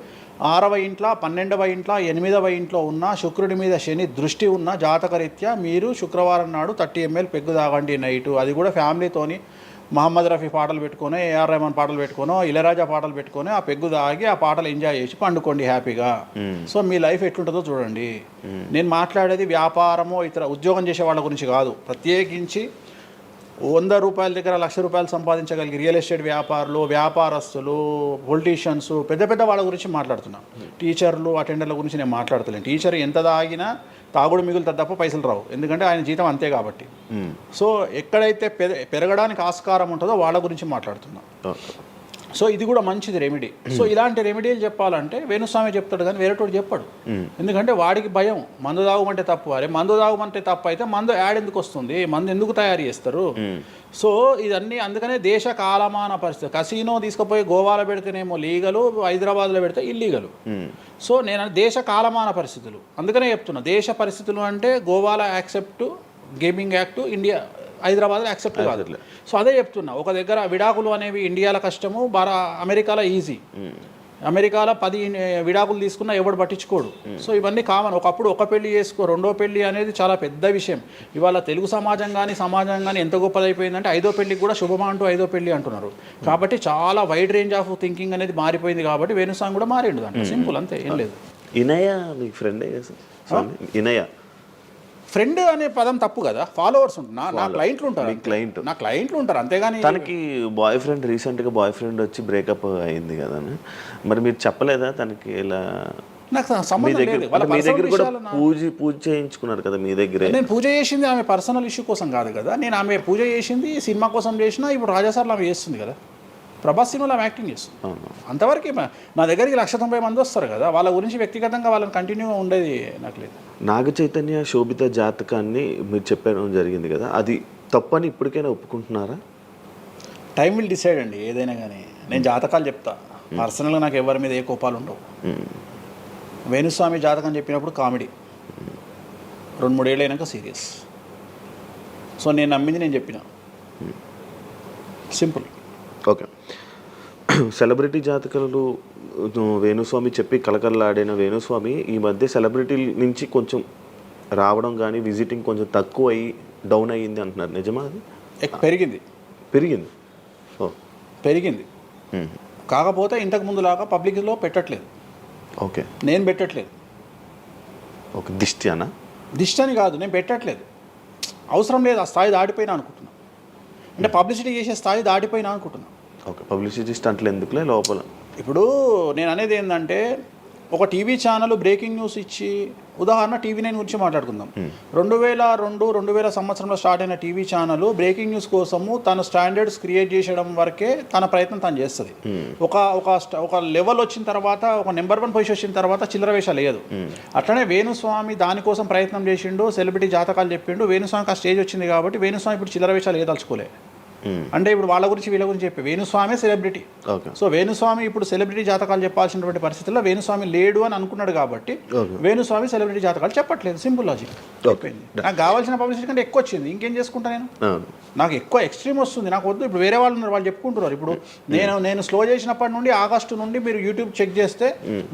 6వ ఇంట్లో, 12వ ఇంట్లో, 8వ ఇంట్లో ఉన్న శుక్రుడి మీద శని దృష్టి ఉన్న జాతకరీత్యా మీరు శుక్రవారం నాడు 30 ml పెగ్గు తాగండి నైటు. అది కూడా ఫ్యామిలీతోని మహమ్మద్ రఫీ పాటలు పెట్టుకొని, ఏఆర్ రెహమాన్ పాటలు పెట్టుకొని, ఇళయరాజా పాటలు పెట్టుకొని ఆ పెగ్గు తాగి ఆ పాటలు ఎంజాయ్ చేసి పండుకోండి హ్యాపీగా. సో మీ లైఫ్ ఎట్లుంటుందో చూడండి. నేను మాట్లాడేది వ్యాపారమో ఇతర ఉద్యోగం చేసే వాళ్ళ గురించి కాదు. ప్రత్యేకించి 100 రూపాయల దగ్గర 1,00,000 రూపాయలు సంపాదించగలిగి రియల్ ఎస్టేట్ వ్యాపారులు, వ్యాపారస్తులు, పొలిటీషియన్స్, పెద్ద పెద్ద వాళ్ళ గురించి మాట్లాడుతున్నాను. టీచర్లు, అటెండర్ల గురించి నేను మాట్లాడతలేను. టీచర్ ఎంత తాగినా తాగుడు మిగులుతుంది తప్ప పైసలు రావు, ఎందుకంటే ఆయన జీతం అంతే కాబట్టి. సో ఎక్కడైతే పెరగడానికి ఆస్కారం ఉంటుందో వాళ్ళ గురించి మాట్లాడుతున్నాం. సో ఇది కూడా మంచిది రెమెడీ. సో ఇలాంటి రెమెడీలు చెప్పాలంటే వేణుస్వామి చెప్తాడు కానీ వేరేటోడు చెప్పాడు. ఎందుకంటే వాడికి భయం, మందు తాగమంటే తప్పు. అరే మందు తాగమంటే తప్పు అయితే మందు యాడ్ ఎందుకు వస్తుంది, మందు ఎందుకు తయారు చేస్తారు? సో ఇదన్నీ అందుకనే దేశ కాలమాన పరిస్థితి. కసినో తీసుకుపోయి గోవాలో పెడితేనేమో లీగలు, హైదరాబాద్లో పెడితే ఇల్లీగలు. సో నేను దేశ కాలమాన పరిస్థితులు అందుకనే చెప్తున్నా. దేశ పరిస్థితులు అంటే గోవాలో యాక్సెప్ట్ గేమింగ్ యాక్ట్, ఇండియా హైదరాబాద్లో యాక్సెప్ట్ కాదు. సో అదే చెప్తున్నా, ఒక దగ్గర విడాకులు అనేవి ఇండియాలో కష్టము, అమెరికాలో ఈజీ. అమెరికాలో 10 విడాకులు తీసుకున్నా ఎవడు పట్టించుకోడు. సో ఇవన్నీ కామన్. ఒకప్పుడు ఒక పెళ్లి చేసుకో, రెండో పెళ్లి అనేది చాలా పెద్ద విషయం. ఇవాళ తెలుగు సమాజం కానీ ఎంత గొప్పదైపోయిందంటే 5వ పెళ్లికి కూడా శుభమా అంటూ 5వ పెళ్లి అంటున్నారు. కాబట్టి చాలా వైడ్ రేంజ్ ఆఫ్ థింకింగ్ అనేది మారిపోయింది. కాబట్టి వేణుస్వామి కూడా మారిండు దాంట్లో. సింపుల్, అంతే, ఏం లేదు. ఇనయ మీ ఫ్రెండే ఇనయ ఫ్రెండ్ అనే పదం తప్పు కదా. ఫాలోవర్స్ ఉంటారు, నా క్లయింట్లు ఉంటారు, నా క్లయింట్లు ఉంటారు, అంతేగాని. తనకి బాయ్ ఫ్రెండ్ రీసెంట్గా బాయ్ ఫ్రెండ్ వచ్చి బ్రేకప్ అయింది కదా, మరి మీరు చెప్పలేదా తనకి? ఇలా నాకు సంబంధం లేదు. మీ దగ్గర కూడా పూజ చేయించుకున్నారు కదా మీ దగ్గర. నేను పూజ చేసింది ఆమె పర్సనల్ ఇష్యూ కోసం కాదు కదా. నేను ఆమె పూజ చేసింది సినిమా కోసం చేసినా. ఇప్పుడు రాజాసార్లు ఆమె చేస్తుంది కదా, ప్రభాస్ సినిమాలో ఆమె యాక్టింగ్ చేస్తుంది. అంతవరకు నా దగ్గరికి 190 మంది వస్తారు కదా, వాళ్ళ గురించి వ్యక్తిగతంగా వాళ్ళని కంటిన్యూగా ఉండేది నాకు లేదు. నాగ చైతన్య శోభిత జాతకాన్ని మీరు చెప్పడం జరిగింది కదా, అది తప్పని ఇప్పటికైనా ఒప్పుకుంటున్నారా? టైం విల్ డిసైడ్ అండి ఏదైనా కానీ. నేను జాతకాలు చెప్తా, పర్సనల్గా నాకు ఎవరి మీద ఏ కోపాలు ఉండవు. వేణుస్వామి జాతకం చెప్పినప్పుడు కామెడీ, 2-3 ఏళ్ళు అయినాక సీరియస్. సో నేను నమ్మింది నేను చెప్పిన, సింపుల్. ఓకే. సెలబ్రిటీ జాతకాలు వేణుస్వామి చెప్పి కలకల్లాడిన వేణుస్వామి ఈ మధ్య సెలబ్రిటీల నుంచి కొంచెం రావడం కానీ విజిటింగ్ కొంచెం తక్కువ అయ్యి డౌన్ అయ్యింది అంటున్నారు, నిజమా? అది పెరిగింది పెరిగింది కాకపోతే ఇంతకు ముందులాగా పబ్లిక్లో పెట్టట్లేదు. ఓకే, నేను పెట్టట్లేదు. ఓకే, దిష్టి అని కాదు, నేను పెట్టట్లేదు. అవసరం లేదు, ఆ స్థాయి దాటిపోయినా అనుకుంటున్నా. అంటే పబ్లిసిటీ చేసే స్థాయి దాటిపోయినా అనుకుంటున్నా. ఓకే, పబ్లిసిటీ స్టంట్లు ఎందుకులే లోపల. ఇప్పుడు నేను అనేది ఏంటంటే, ఒక టీవీ ఛానల్ బ్రేకింగ్ న్యూస్ ఇచ్చి, ఉదాహరణ TV9 గురించి మాట్లాడుకుందాం. 2002-2000 సంవత్సరంలో స్టార్ట్ అయిన టీవీ ఛానల్ బ్రేకింగ్ న్యూస్ కోసము తన స్టాండర్డ్స్ క్రియేట్ చేయడం వరకే తన ప్రయత్నం తను చేస్తుంది. ఒక లెవెల్ వచ్చిన తర్వాత, ఒక నెంబర్ 1 పొజిషన్ వచ్చిన తర్వాత చిల్లర వేషాలు లేదు. అట్లనే వేణుస్వామి దానికోసం ప్రయత్నం చేసిండు, సెలబ్రిటీ జాతకాలు చెప్పిండు. వేణుస్వామికి ఆ స్టేజ్ వచ్చింది కాబట్టి వేణుస్వామి ఇప్పుడు చిల్లర వేషాలు ఏదలుచుకోలే. అంటే ఇప్పుడు వాళ్ళ గురించి వీళ్ళ గురించి చెప్పి వేణుస్వామి సెలబ్రిటీ. సో వేణుస్వామి ఇప్పుడు సెలబ్రిటీ జాతకాలు చెప్పాల్సినటువంటి పరిస్థితుల్లో వేణుస్వామి లేడు అని అనుకున్నాడు కాబట్టి వేణుస్వామి సెలబ్రిటీ జాతకాలు చెప్పట్లేదు. Simple logic. నాకు కావాల్సిన పబ్లిసిటీ కంటే ఎక్కువ వచ్చింది, ఇంకేం చేసుకుంటా నేను? నాకు ఎక్కువ ఎక్స్ట్రీమ్ వస్తుంది, నాకు వద్దు. ఇప్పుడు వేరే వాళ్ళు ఉన్నారు, వాళ్ళు చెప్పుకుంటున్నారు. ఇప్పుడు నేను స్లో చేసినప్పటి నుండి ఆగస్టు నుండి మీరు యూట్యూబ్ చెక్ చేస్తే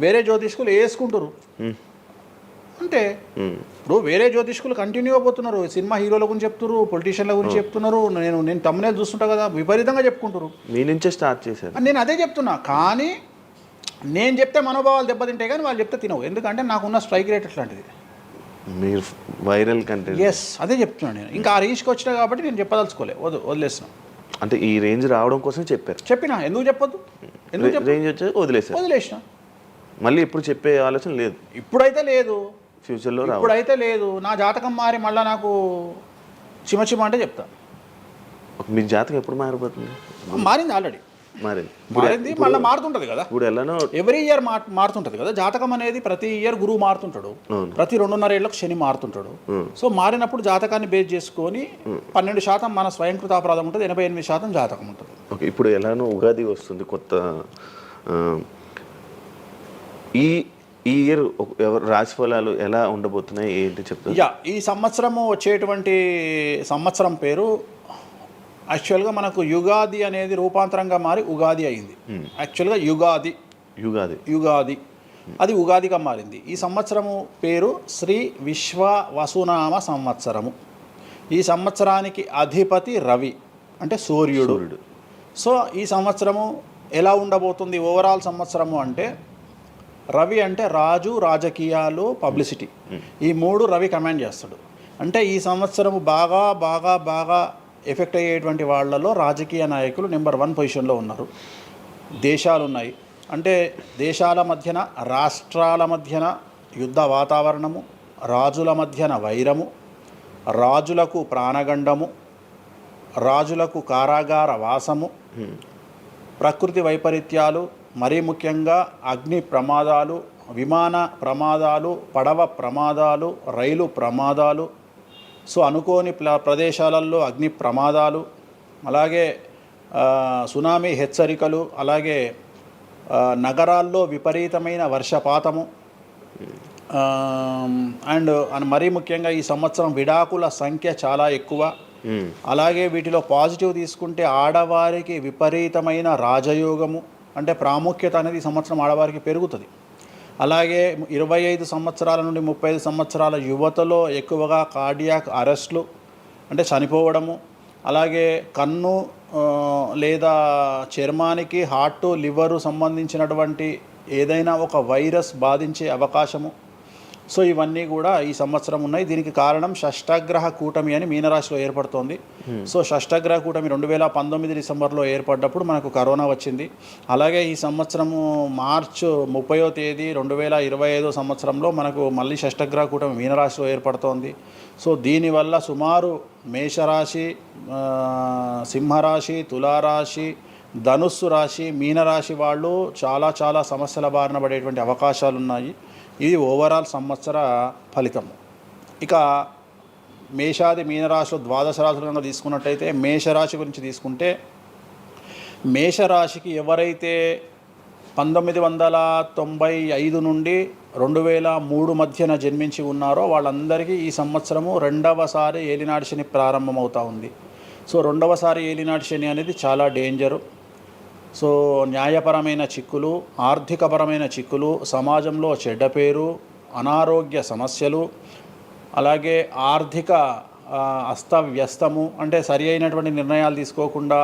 వేరే జ్యోతిష్కులు వేసుకుంటారు అంటే. ఇప్పుడు వేరే జ్యోతిష్కులు కంటిన్యూగా పోతున్నారు, సినిమా హీరోల గురించి చెప్తున్నారు, పొలిటీషియన్ల గురించి చెప్తున్నారు. నేను తమ్మునే చూస్తుంటా కదా, విపరీతంగా చెప్పుకుంటారు. మీ నుంచే స్టార్ట్ చేశారు. నేను అదే చెప్తున్నా, కానీ నేను చెప్తే మనోభావాలు దెబ్బతింటాయి, కానీ వాళ్ళు చెప్తే తినవు. ఎందుకంటే నాకున్న స్ట్రైక్ రేట్ అట్లాంటిది. మీరు వైరల్ కంటెంట్. ఎస్, అదే చెప్తున్నాను నేను. ఇంకా ఆ రీచ్కి వచ్చినా కాబట్టి నేను చెప్పదలుచుకోలే, వదిలేసిన. అంటే ఈ రేంజ్ రావడం కోసం చెప్పినా ఎందుకు చెప్పొద్దు, రేంజ్ వచ్చి వదిలేసిన. మళ్ళీ ఇప్పుడు చెప్పే ఆలోచన లేదు, ఇప్పుడైతే లేదు, ఫ్యూచర్లో ఇప్పుడైతే లేదు. నా జాతకం మారి మళ్ళీ నాకు చిమ అంటే చెప్తా. మీ జాతకం ఎప్పుడు మారిపోతుంది? మారింది, ఆల్రెడీ మారింది, మళ్ళీ మారుతుంటది కదా. ఇప్పుడు ఎలానో ఎవ్రీ ఇయర్ మారుతుంటది కదా జాతకం అనేది. ప్రతి ఇయర్ గురువు మారుతుంటాడు, ప్రతి 2.5 ఏళ్ళకు శని మారుతుంటాడు. సో మారినప్పుడు జాతకాన్ని బేస్ చేసుకొని 12% మన స్వయంకృత అపరాధం ఉంటుంది, 88% జాతకం ఉంటుంది. ఓకే, ఇప్పుడు ఎలానో ఉగాది వస్తుంది, కొత్త ఈ ఇయర్ రాశి ఫలాలు ఎలా ఉండబోతున్నాయి ఏంటి చెప్తారు? ఈ సంవత్సరము వచ్చేటువంటి సంవత్సరం పేరు యాక్చువల్గా మనకు యుగాది అనేది రూపాంతరంగా మారి ఉగాది అయింది. యాక్చువల్గా యుగాది యుగాది అది ఉగాదిగా మారింది. ఈ సంవత్సరము పేరు శ్రీ విశ్వ వసునామ సంవత్సరము. ఈ సంవత్సరానికి అధిపతి రవి అంటే సూర్యుడు. సో ఈ సంవత్సరము ఎలా ఉండబోతుంది ఓవరాల్ సంవత్సరము అంటే, రవి అంటే రాజు, రాజకీయాలు, పబ్లిసిటీ, ఈ మూడు రవి కమాండ్ చేస్తాడు. అంటే ఈ సంవత్సరము బాగా బాగా బాగా ఎఫెక్ట్ అయ్యేటువంటి వాళ్ళలో రాజకీయ నాయకులు నెంబర్ 1 పొజిషన్లో ఉన్నారు. దేశాలు ఉన్నాయి, అంటే దేశాల మధ్యన, రాష్ట్రాల మధ్యన యుద్ధ వాతావరణము, రాజుల మధ్యన వైరము, రాజులకు ప్రాణగండము, రాజులకు కారాగార వాసము, ప్రకృతి వైపరీత్యాలు, మరీ ముఖ్యంగా అగ్ని ప్రమాదాలు, విమాన ప్రమాదాలు, పడవ ప్రమాదాలు, రైలు ప్రమాదాలు, సో అనుకోని ప్రదేశాలలో అగ్ని ప్రమాదాలు, అలాగే సునామీ హెచ్చరికలు, అలాగే నగరాల్లో విపరీతమైన వర్షపాతము, అండ్ మరీ ముఖ్యంగా ఈ సంవత్సరం విడాకుల సంఖ్య చాలా ఎక్కువ. అలాగే వీటిలో పాజిటివ్ తీసుకుంటే ఆడవారికి విపరీతమైన రాజయోగము, అంటే ప్రాముఖ్యత అనేది ఈ సంవత్సరం ఆడవారికి పెరుగుతుంది. అలాగే 25 సంవత్సరాల నుండి 35 సంవత్సరాల యువతలో ఎక్కువగా కార్డియాక్ అరెస్ట్లు అంటే చనిపోవడము, అలాగే కన్ను లేదా చర్మానికి హార్ట్, లివరు సంబంధించినటువంటి ఏదైనా ఒక వైరస్ బాధించే అవకాశము. సో ఇవన్నీ కూడా ఈ సంవత్సరం ఉన్నాయి. దీనికి కారణం షష్ఠగ్రహ కూటమి అని మీనరాశిలో ఏర్పడుతోంది. సో షష్ఠగ్రహ కూటమి 2019 డిసెంబర్లో ఏర్పడ్డప్పుడు మనకు కరోనా వచ్చింది. అలాగే ఈ సంవత్సరము మార్చి 30వ తేదీ 2025 సంవత్సరంలో మనకు మళ్ళీ షష్ఠగ్రహ కూటమి మీనరాశిలో ఏర్పడుతోంది. సో దీనివల్ల సుమారు మేషరాశి, సింహరాశి, తులారాశి, ధనుస్సు రాశి, మీనరాశి వాళ్ళు చాలా చాలా సమస్యల బారిన పడేటువంటి అవకాశాలు ఉన్నాయి. ఇది ఓవరాల్ సంవత్సర ఫలితం. ఇక మేషాది మీనరాశిలో ద్వాదశ రాశులుగా తీసుకున్నట్టయితే మేషరాశి గురించి తీసుకుంటే, మేషరాశికి ఎవరైతే 1995 నుండి 2003 మధ్యన జన్మించి ఉన్నారో వాళ్ళందరికీ ఈ సంవత్సరము 2వసారి ఏలినాటి శని ప్రారంభమవుతూ ఉంది. సో 2వసారి ఏలినాటి శని అనేది చాలా డేంజరు. సో న్యాయపరమైన చిక్కులు, ఆర్థికపరమైన చిక్కులు, సమాజంలో చెడ్డ పేరు, అనారోగ్య సమస్యలు, అలాగే ఆర్థిక అస్తవ్యస్తము, అంటే సరి అయినటువంటి నిర్ణయాలు తీసుకోకుండా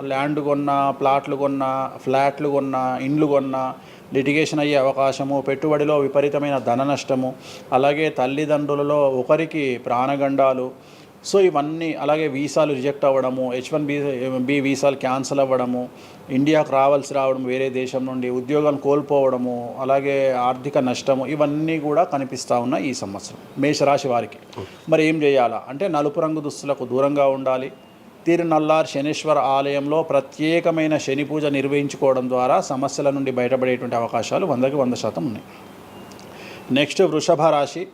ల్యాండ్ కొన్నా, ప్లాట్లు కొన్నా, ఫ్లాట్లు కొన్నా, ఇండ్లు కొన్నా లిటిగేషన్ అయ్యే అవకాశము, పెట్టుబడిలో విపరీతమైన ధన నష్టము, అలాగే తల్లిదండ్రులలో ఒకరికి ప్రాణగండాలు. సో ఇవన్నీ, అలాగే వీసాలు రిజెక్ట్ అవ్వడము, H1B వీసాలు క్యాన్సిల్ అవ్వడము, ఇండియాకు రావడం వేరే దేశం నుండి, ఉద్యోగం కోల్పోవడము, అలాగే ఆర్థిక నష్టము, ఇవన్నీ కూడా కనిపిస్తూ ఉన్నాయి ఈ సంవత్సరం మేషరాశి వారికి. మరి ఏం చేయాలా అంటే, నలుపు రంగు దుస్తులకు దూరంగా ఉండాలి. తిరునల్లార్ శనీశ్వర ఆలయంలో ప్రత్యేకమైన శని పూజ నిర్వహించుకోవడం ద్వారా సమస్యల నుండి బయటపడేటువంటి అవకాశాలు 100కి 100% ఉన్నాయి. నెక్స్ట్ వృషభ రాశి.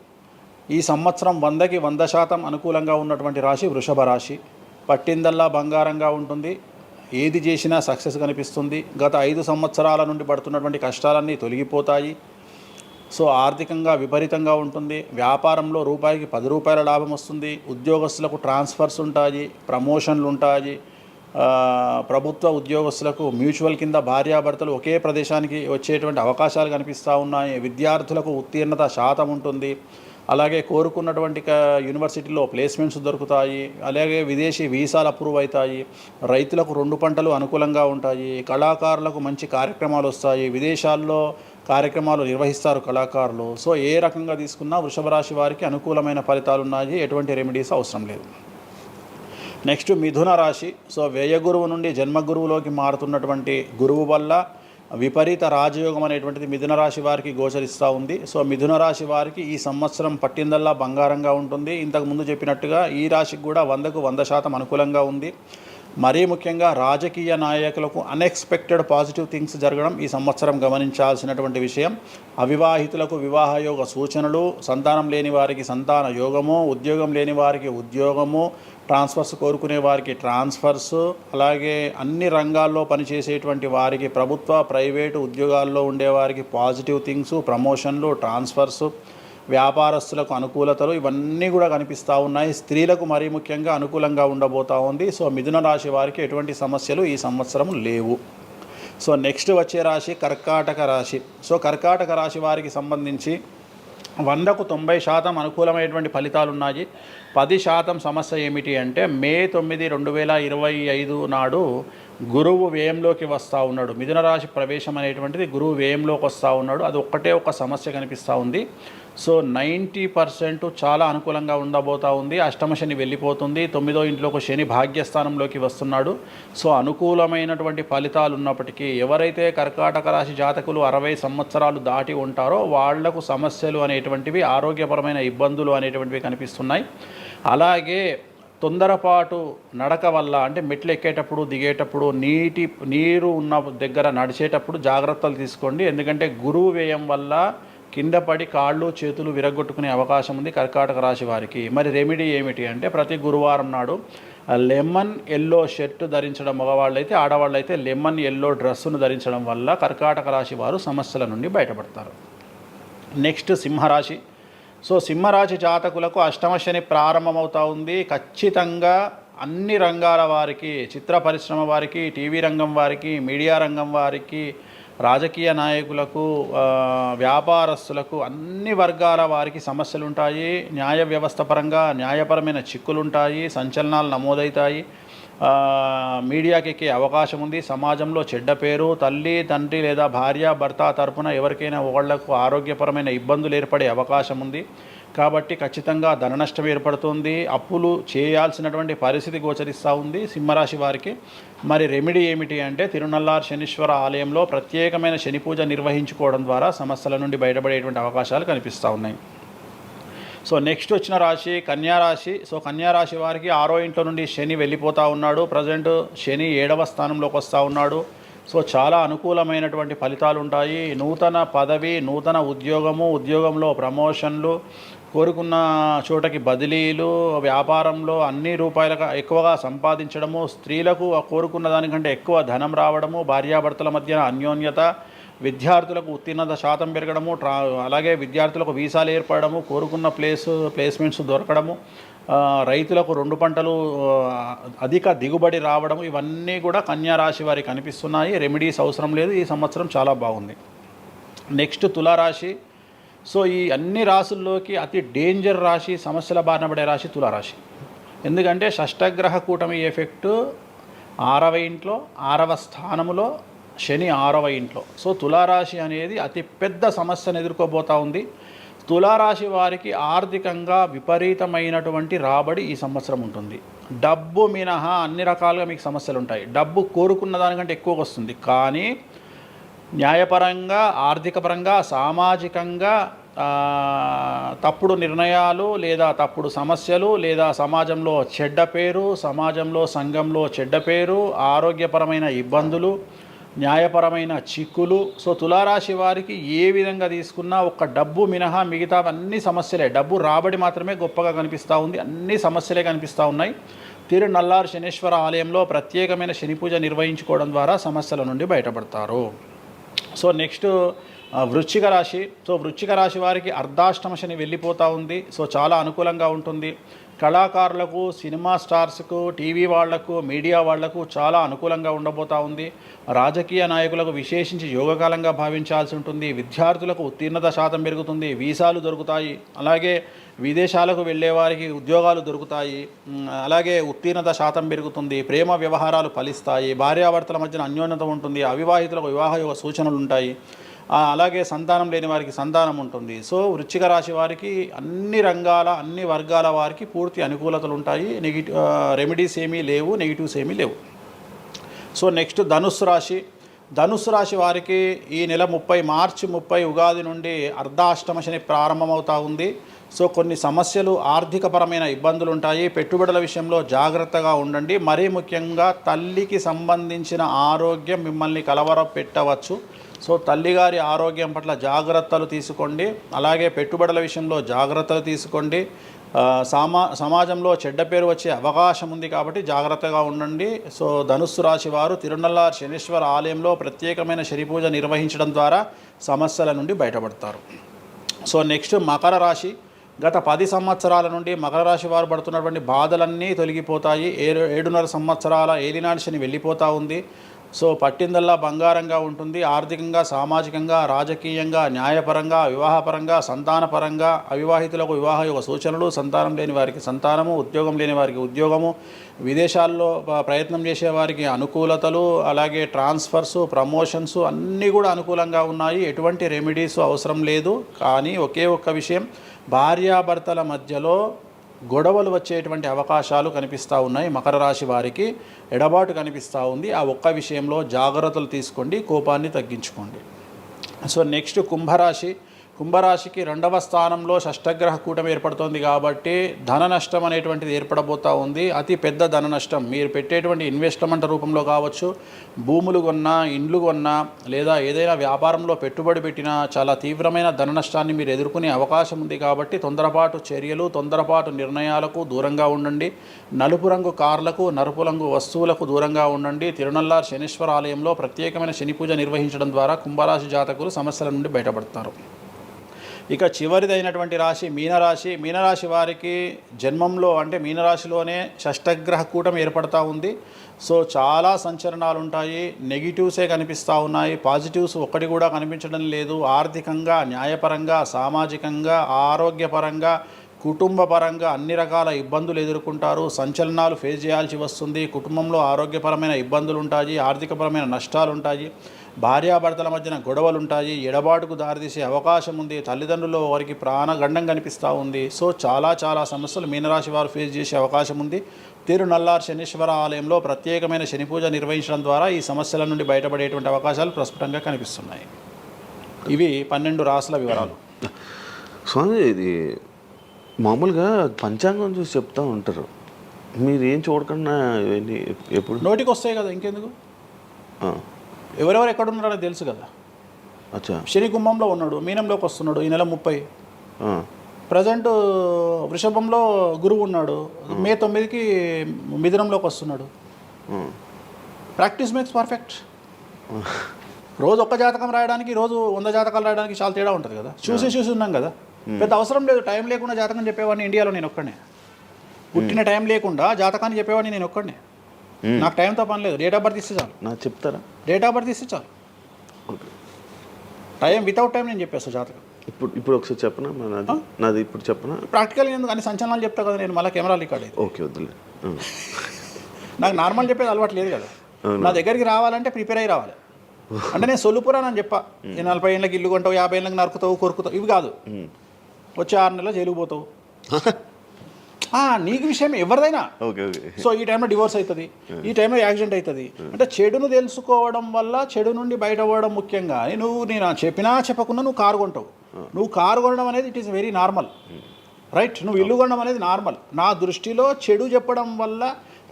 ఈ సంవత్సరం 100కి 100% అనుకూలంగా ఉన్నటువంటి రాశి వృషభ రాశి. పట్టిందల్లా బంగారంగా ఉంటుంది, ఏది చేసినా సక్సెస్ కనిపిస్తుంది. గత 5 సంవత్సరాల నుండి పడుతున్నటువంటి కష్టాలన్నీ తొలగిపోతాయి. సో ఆర్థికంగా విపరీతంగా ఉంటుంది. వ్యాపారంలో రూపాయికి 10 రూపాయల లాభం వస్తుంది. ఉద్యోగస్తులకు ట్రాన్స్ఫర్స్ ఉంటాయి, ప్రమోషన్లు ఉంటాయి. ప్రభుత్వ ఉద్యోగస్తులకు మ్యూచువల్ కింద భార్యాభర్తలు ఒకే ప్రదేశానికి వచ్చేటువంటి అవకాశాలు కనిపిస్తూ ఉన్నాయి. విద్యార్థులకు ఉత్తీర్ణత శాతం ఉంటుంది. అలాగే కోరుకున్నటువంటి యూనివర్సిటీలో ప్లేస్మెంట్స్ దొరుకుతాయి. అలాగే విదేశీ వీసాలు అప్రూవ్ అవుతాయి. రైతులకు 2 పంటలు అనుకూలంగా ఉంటాయి. కళాకారులకు మంచి కార్యక్రమాలు వస్తాయి. విదేశాల్లో కార్యక్రమాలు నిర్వహిస్తారు కళాకారులు. సో ఏ రకంగా తీసుకున్నా వృషభ రాశి వారికి అనుకూలమైన ఫలితాలు ఉన్నాయి. ఎటువంటి రెమెడీస్ అవసరం లేదు. నెక్స్ట్ మిథున రాశి. సో వ్యయ గురువు నుండి జన్మ గురువులోకి మారుతున్నటువంటి గురువు వల్ల విపరీత రాజయోగం అనేటువంటిది మిథున రాశి వారికి గోచరిస్తూ ఉంది. సో మిథున రాశి వారికి ఈ సంవత్సరం పట్టిందల్లా బంగారంగా ఉంటుంది. ఇంతకుముందు చెప్పినట్టుగా ఈ రాశికి కూడా 100కు 100% అనుకూలంగా ఉంది. మరీ ముఖ్యంగా రాజకీయ నాయకులకు అన్ఎక్స్పెక్టెడ్ పాజిటివ్ థింగ్స్ జరగడం ఈ సంవత్సరం గమనించాల్సినటువంటి విషయం. అవివాహితులకు వివాహయోగ సూచనలు, సంతానం లేని వారికి సంతాన యోగము, ఉద్యోగం లేని వారికి ఉద్యోగము, ట్రాన్స్ఫర్స్ కోరుకునే వారికి ట్రాన్స్ఫర్స్, అలాగే అన్ని రంగాల్లో పనిచేసేటువంటి వారికి, ప్రభుత్వ ప్రైవేటు ఉద్యోగాల్లో ఉండేవారికి పాజిటివ్ థింగ్స్, ప్రమోషన్లు, ట్రాన్స్ఫర్స్, వ్యాపారస్తులకు అనుకూలతలు ఇవన్నీ కూడా కనిపిస్తూ ఉన్నాయి. స్త్రీలకు మరీ ముఖ్యంగా అనుకూలంగా ఉండబోతూ ఉంది. సో మిథున రాశి వారికి ఎటువంటి సమస్యలు ఈ సంవత్సరం లేవు. సో నెక్స్ట్ వచ్చే రాశి కర్కాటక రాశి. సో కర్కాటక రాశి వారికి సంబంధించి 100కు 90% అనుకూలమైనటువంటి ఫలితాలు ఉన్నాయి. 10% సమస్య ఏమిటి అంటే మే 9, 2025 నాడు గురువు వ్యయంలోకి వస్తూ ఉన్నాడు. మిథున రాశి ప్రవేశం అనేటువంటిది గురువు వ్యయంలోకి వస్తూ ఉన్నాడు. అది ఒక్కటే ఒక సమస్య కనిపిస్తూ ఉంది. సో 90% చాలా అనుకూలంగా ఉండబోతూ ఉంది. అష్టమ శని వెళ్ళిపోతుంది. 9వ ఇంట్లోకి శని భాగ్యస్థానంలోకి వస్తున్నాడు. సో అనుకూలమైనటువంటి ఫలితాలు ఉన్నప్పటికీ ఎవరైతే కర్కాటక రాశి జాతకులు 60 సంవత్సరాలు దాటి ఉంటారో వాళ్లకు సమస్యలు అనేటువంటివి, ఆరోగ్యపరమైన ఇబ్బందులు అనేటువంటివి కనిపిస్తున్నాయి. అలాగే తొందరపాటు నడక వల్ల అంటే మెట్లు ఎక్కేటప్పుడు దిగేటప్పుడు నీరు ఉన్న దగ్గర నడిచేటప్పుడు జాగ్రత్తలు తీసుకోండి. ఎందుకంటే గురువు వ్యయం వల్ల కింద పడి కాళ్ళు చేతులు విరగొట్టుకునే అవకాశం ఉంది కర్కాటక రాశి వారికి. మరి రెమెడీ ఏమిటి అంటే ప్రతి గురువారం నాడు లెమన్ ఎల్లో షర్ట్ ధరించడం మగవాళ్ళైతే, ఆడవాళ్ళైతే లెమన్ ఎల్లో డ్రెస్సును ధరించడం వల్ల కర్కాటక రాశి వారు సమస్యల నుండి బయటపడతారు. నెక్స్ట్ సింహరాశి. సో సింహరాశి జాతకులకు అష్టమ శని ప్రారంభమవుతూ ఉంది. ఖచ్చితంగా అన్ని రంగాల వారికి, చిత్ర పరిశ్రమ వారికి, టీవీ రంగం వారికి, మీడియా రంగం వారికి, రాజకీయ నాయకులకు, వ్యాపారస్తులకు, అన్ని వర్గాల వారికి సమస్యలు ఉంటాయి. న్యాయ వ్యవస్థ పరంగా న్యాయపరమైన చిక్కులుంటాయి, సంచలనాలు నమోదవుతాయి. మీడియాకి ఎక్కే అవకాశం ఉంది. సమాజంలో చెడ్డ పేరు, తల్లి తండ్రి లేదా భార్య భర్త తరపున ఎవరికైనా ఒకళ్లకు ఆరోగ్యపరమైన ఇబ్బందులు ఏర్పడే అవకాశం ఉంది. కాబట్టి ఖచ్చితంగా ధన నష్టం ఏర్పడుతుంది. అప్పులు చేయాల్సినటువంటి పరిస్థితి గోచరిస్తూ ఉంది సింహరాశి వారికి. మరి రెమెడీ ఏమిటి అంటే తిరునల్లార్ శనీశ్వర ఆలయంలో ప్రత్యేకమైన శని పూజ నిర్వహించుకోవడం ద్వారా సమస్యల నుండి బయటపడేటువంటి అవకాశాలు కనిపిస్తూ ఉన్నాయి. సో నెక్స్ట్ వచ్చిన రాశి కన్యారాశి. సో కన్యారాశి వారికి 6వ ఇంట్లో నుండి శని వెళ్ళిపోతూ ఉన్నాడు. ప్రజెంట్ శని 7వ స్థానంలోకి వస్తూ ఉన్నాడు. సో చాలా అనుకూలమైనటువంటి ఫలితాలు ఉంటాయి. నూతన పదవి, నూతన ఉద్యోగంలో ప్రమోషన్లు, కోరుకున్న చోటకి బదిలీలు, వ్యాపారంలో అన్ని రూపాయలకు ఎక్కువగా సంపాదించడము, స్త్రీలకు కోరుకున్న దానికంటే ఎక్కువ ధనం రావడము, భార్యాభర్తల మధ్య అన్యోన్యత, విద్యార్థులకు ఉత్తీర్ణత శాతం పెరగడము, అలాగే విద్యార్థులకు వీసాలు ఏర్పడము, కోరుకున్న ప్లేస్మెంట్స్ దొరకడము, రైతులకు 2 పంటలు అధిక దిగుబడి రావడము, ఇవన్నీ కూడా కన్యా రాశి వారికి కనిపిస్తున్నాయి. రెమెడీస్ అవసరం లేదు. ఈ సంవత్సరం చాలా బాగుంది. నెక్స్ట్ తులారాశి. సో ఈ అన్ని రాశుల్లోకి అతి డేంజర్ రాశి, సమస్యల బారిన పడే రాశి తులారాశి. ఎందుకంటే షష్టగ్రహ కూటమి ఎఫెక్టు 6వ ఇంట్లో, 6వ స్థానంలో శని 6వ ఇంట్లో. సో తులారాశి అనేది అతి పెద్ద సమస్యను ఎదుర్కోబోతూ ఉంది. తులారాశి వారికి ఆర్థికంగా విపరీతమైనటువంటి రాబడి ఈ సంవత్సరం ఉంటుంది. డబ్బు మినహా అన్ని రకాలుగా మీకు సమస్యలు ఉంటాయి. డబ్బు కోరుకున్న దానికంటే ఎక్కువగా వస్తుంది. కానీ న్యాయపరంగా, ఆర్థికపరంగా, సామాజికంగా తప్పుడు నిర్ణయాలు లేదా తప్పుడు సమస్యలు లేదా సమాజంలో చెడ్డ పేరు, సమాజంలో సంఘంలో చెడ్డ పేరు, ఆరోగ్యపరమైన ఇబ్బందులు, న్యాయపరమైన చిక్కులు. సో తులారాశి వారికి ఏ విధంగా తీసుకున్నా ఒక్క డబ్బు మినహా మిగతా అన్ని సమస్యలే. డబ్బు రాబడి మాత్రమే గొప్పగా కనిపిస్తూ ఉంది. అన్ని సమస్యలే కనిపిస్తూ ఉన్నాయి. తిరునల్లార్ శనీశ్వర ఆలయంలో ప్రత్యేకమైన శని పూజ నిర్వహించుకోవడం ద్వారా సమస్యల నుండి బయటపడతారు. సో నెక్స్ట్ వృశ్చిక రాశి. సో వృశ్చిక రాశి వారికి అర్ధాష్టమ శని వెళ్ళిపోతూ ఉంది. సో చాలా అనుకూలంగా ఉంటుంది. కళాకారులకు, సినిమా స్టార్స్కు, టీవీ వాళ్లకు, మీడియా వాళ్లకు చాలా అనుకూలంగా ఉండబోతూ ఉంది. రాజకీయ నాయకులకు విశేషించి యోగకాలంగా భావించాల్సి ఉంటుంది. విద్యార్థులకు ఉత్తీర్ణత శాతం పెరుగుతుంది. వీసాలు దొరుకుతాయి. అలాగే విదేశాలకు వెళ్ళే వారికి ఉద్యోగాలు దొరుకుతాయి. అలాగే ఉత్తీర్ణత శాతం పెరుగుతుంది. ప్రేమ వ్యవహారాలు ఫలిస్తాయి. భార్యాభర్తల మధ్యన అన్యోన్యత ఉంటుంది. అవివాహితులకు వివాహ యోగ సూచనలు ఉంటాయి. అలాగే సంతానం లేని వారికి సంతానం ఉంటుంది. సో వృశ్చిక రాశి వారికి అన్ని రంగాల, అన్ని వర్గాల వారికి పూర్తి అనుకూలతలు ఉంటాయి. రెమెడీస్ ఏమీ లేవు, నెగిటివ్స్ ఏమీ లేవు. సో నెక్స్ట్ ధనుస్సు రాశి. ధనుస్సు రాశి వారికి ఈ నెల మార్చి 30 ఉగాది నుండి అర్ధాష్టమ శని ప్రారంభమవుతూ ఉంది. సో కొన్ని సమస్యలు, ఆర్థికపరమైన ఇబ్బందులు ఉంటాయి. పెట్టుబడుల విషయంలో జాగ్రత్తగా ఉండండి. మరీ ముఖ్యంగా తల్లికి సంబంధించిన ఆరోగ్యం మిమ్మల్ని కలవరపెట్టవచ్చు. సో తల్లిగారి ఆరోగ్యం పట్ల జాగ్రత్తలు తీసుకోండి. అలాగే పెట్టుబడుల విషయంలో జాగ్రత్తలు తీసుకోండి. సమాజంలో చెడ్డ పేరు వచ్చే అవకాశం ఉంది కాబట్టి జాగ్రత్తగా ఉండండి. సో ధనుస్సు రాశి వారు తిరునల్లార్ శనీశ్వర ఆలయంలో ప్రత్యేకమైన శని పూజ నిర్వహించడం ద్వారా సమస్యల నుండి బయటపడతారు. సో నెక్స్ట్ మకర రాశి. గత 10 సంవత్సరాల నుండి మకర రాశి వారు పడుతున్నటువంటి బాధలన్నీ తొలగిపోతాయి. 7.5 సంవత్సరాల ఏలినాటి శని వెళ్ళిపోతూ ఉంది. సో పట్టిందల్లా బంగారంగా ఉంటుంది. ఆర్థికంగా, సామాజికంగా, రాజకీయంగా, న్యాయపరంగా, వివాహపరంగా, సంతానపరంగా, అవివాహితులకు వివాహ యొక్క సూచనలు, సంతానం లేని వారికి సంతానము, ఉద్యోగం లేని వారికి ఉద్యోగము, విదేశాల్లో ప్రయత్నం చేసే వారికి అనుకూలతలు, అలాగే ట్రాన్స్ఫర్స్, ప్రమోషన్స్ అన్నీ కూడా అనుకూలంగా ఉన్నాయి. ఎటువంటి రెమెడీస్ అవసరం లేదు. కానీ ఒకే ఒక్క విషయం, భార్యాభర్తల మధ్యలో గొడవలు వచ్చేటువంటి అవకాశాలు కనిపిస్తూ ఉన్నాయి. మకర రాశి వారికి ఎడబాటు కనిపిస్తూ ఉంది. ఆ ఒక్క విషయంలో జాగ్రత్తలు తీసుకోండి, కోపాన్ని తగ్గించుకోండి. సో నెక్స్ట్ కుంభరాశి. కుంభరాశికి 2వ స్థానంలో షష్టగ్రహ కూటమి ఏర్పడుతోంది కాబట్టి ధన నష్టం అనేటువంటిది ఏర్పడబోతూ ఉంది. అతి పెద్ద ధన నష్టం మీరు పెట్టేటువంటి ఇన్వెస్ట్మెంట్ రూపంలో కావచ్చు, భూములు కొన్నా, ఇండ్లు కొన్నా, లేదా ఏదైనా వ్యాపారంలో పెట్టుబడి పెట్టినా చాలా తీవ్రమైన ధన నష్టాన్ని మీరు ఎదుర్కొనే అవకాశం ఉంది. కాబట్టి తొందరపాటు చర్యలు, తొందరపాటు నిర్ణయాలకు దూరంగా ఉండండి. నలుపు రంగు కార్లకు, నలుపు రంగు వస్తువులకు దూరంగా ఉండండి. తిరునల్లార్ శనీశ్వర ఆలయంలో ప్రత్యేకమైన శని పూజ నిర్వహించడం ద్వారా కుంభరాశి జాతకులు సమస్యల నుండి బయటపడతారు. ఇక చివరిదైనటువంటి రాశి మీనరాశి. మీనరాశి వారికి జన్మంలో అంటే మీనరాశిలోనే షష్టగ్రహ కూటమి ఏర్పడతా ఉంది. సో చాలా సంచలనాలు ఉంటాయి. నెగిటివ్సే కనిపిస్తూ ఉన్నాయి, పాజిటివ్స్ ఒక్కటి కూడా కనిపించడం లేదు. ఆర్థికంగా, న్యాయపరంగా, సామాజికంగా, ఆరోగ్యపరంగా, కుటుంబపరంగా అన్ని రకాల ఇబ్బందులు ఎదుర్కొంటారు. సంచలనాలు ఫేస్ చేయాల్సి వస్తుంది. కుటుంబంలో ఆరోగ్యపరమైన ఇబ్బందులు ఉంటాయి, ఆర్థికపరమైన నష్టాలు ఉంటాయి, భార్యాభర్తల మధ్యన గొడవలు ఉంటాయి, ఎడబాటుకు దారితీసే అవకాశం ఉంది. తల్లిదండ్రుల్లో వారికి ప్రాణగండం కనిపిస్తూ ఉంది. సో చాలా సమస్యలు మీనరాశి వారు ఫేస్ చేసే అవకాశం ఉంది. తిరునల్లార్ శనీశ్వర ఆలయంలో ప్రత్యేకమైన శని పూజ నిర్వహించడం ద్వారా ఈ సమస్యల నుండి బయటపడేటువంటి అవకాశాలు ప్రస్ఫుటంగా కనిపిస్తున్నాయి. ఇవి 12 రాశుల వివరాలు. స్వామి, ఇది మామూలుగా పంచాంగం చూసి చెప్తూ ఉంటారు, మీరు ఏం చూడకుండా ఇవన్నీ ఎప్పుడు నోటికి వస్తాయి కదా, ఇంకెందుకు? ఎవరెవరు ఎక్కడున్నారో తెలుసు కదా. అచ్చా. శని కుంభంలో ఉన్నాడు, మీనంలోకి వస్తున్నాడు ఈ నెల 30. ప్రజెంట్ వృషభంలో గురువు ఉన్నాడు, మే 9కి మిథునంలోకి వస్తున్నాడు. Practice makes perfect. రోజు ఒక్క జాతకం రాయడానికి, రోజు 100 జాతకాలు రాయడానికి చాలా తేడా ఉంటుంది కదా. చూసి ఉన్నాం కదా, పెద్ద అవసరం లేదు. టైం లేకుండా జాతకం చెప్పేవాడిని ఇండియాలో నేను ఒక్కడే. పుట్టిన టైం లేకుండా జాతకాన్ని చెప్పేవాడిని నేను ఒక్కడే. నాకు టైంతో పని లేదు. డేట్ ఆఫ్ బర్త్ ఇస్తే చాలు. నాకు చెప్తారా? డేట్ ఆఫ్ బర్త్ ఇస్తే చాలు. టైం వితౌట్ టైం నేను చెప్పేస్తాను జాతకం. ఇప్పుడు ఒకసారి చెప్పనా? నాది ఇప్పుడు చెప్పనా? ప్రాక్టికల్గా ఎందుకు అన్ని సంచలనాలు చెప్తా కదా నేను, మళ్ళీ కెమెరా రికార్డ్ అయితే. ఓకే, వద్దులే. నాకు నార్మల్ చెప్పేది అలవాటు లేదు కదా. నా దగ్గరికి రావాలంటే ప్రిపేర్ అయ్యి రావాలి. అంటే నేను సొల్లుపురానని చెప్పా, 40 ఏళ్ళకి ఇల్లు కొంటావు, 50 ఏళ్ళకి నరుకుతావు, కొరుకుతావు, ఇవి కాదు. వచ్చే 6 నెలలు జైలుకు పోతావు. నీకు విషయం ఎవరిదైనా. సో ఈ టైంలో డివోర్స్ అవుతుంది, ఈ టైంలో యాక్సిడెంట్ అవుతుంది. అంటే చెడును తెలుసుకోవడం వల్ల చెడు నుండి బయటపడడం ముఖ్యంగా. నేను చెప్పినా చెప్పకుండా నువ్వు కారు కొంటావు. నువ్వు కారు కొనడం అనేది it is very normal, right? నువ్వు ఇల్లు కొనడం అనేది నార్మల్. నా దృష్టిలో చెడు చెప్పడం వల్ల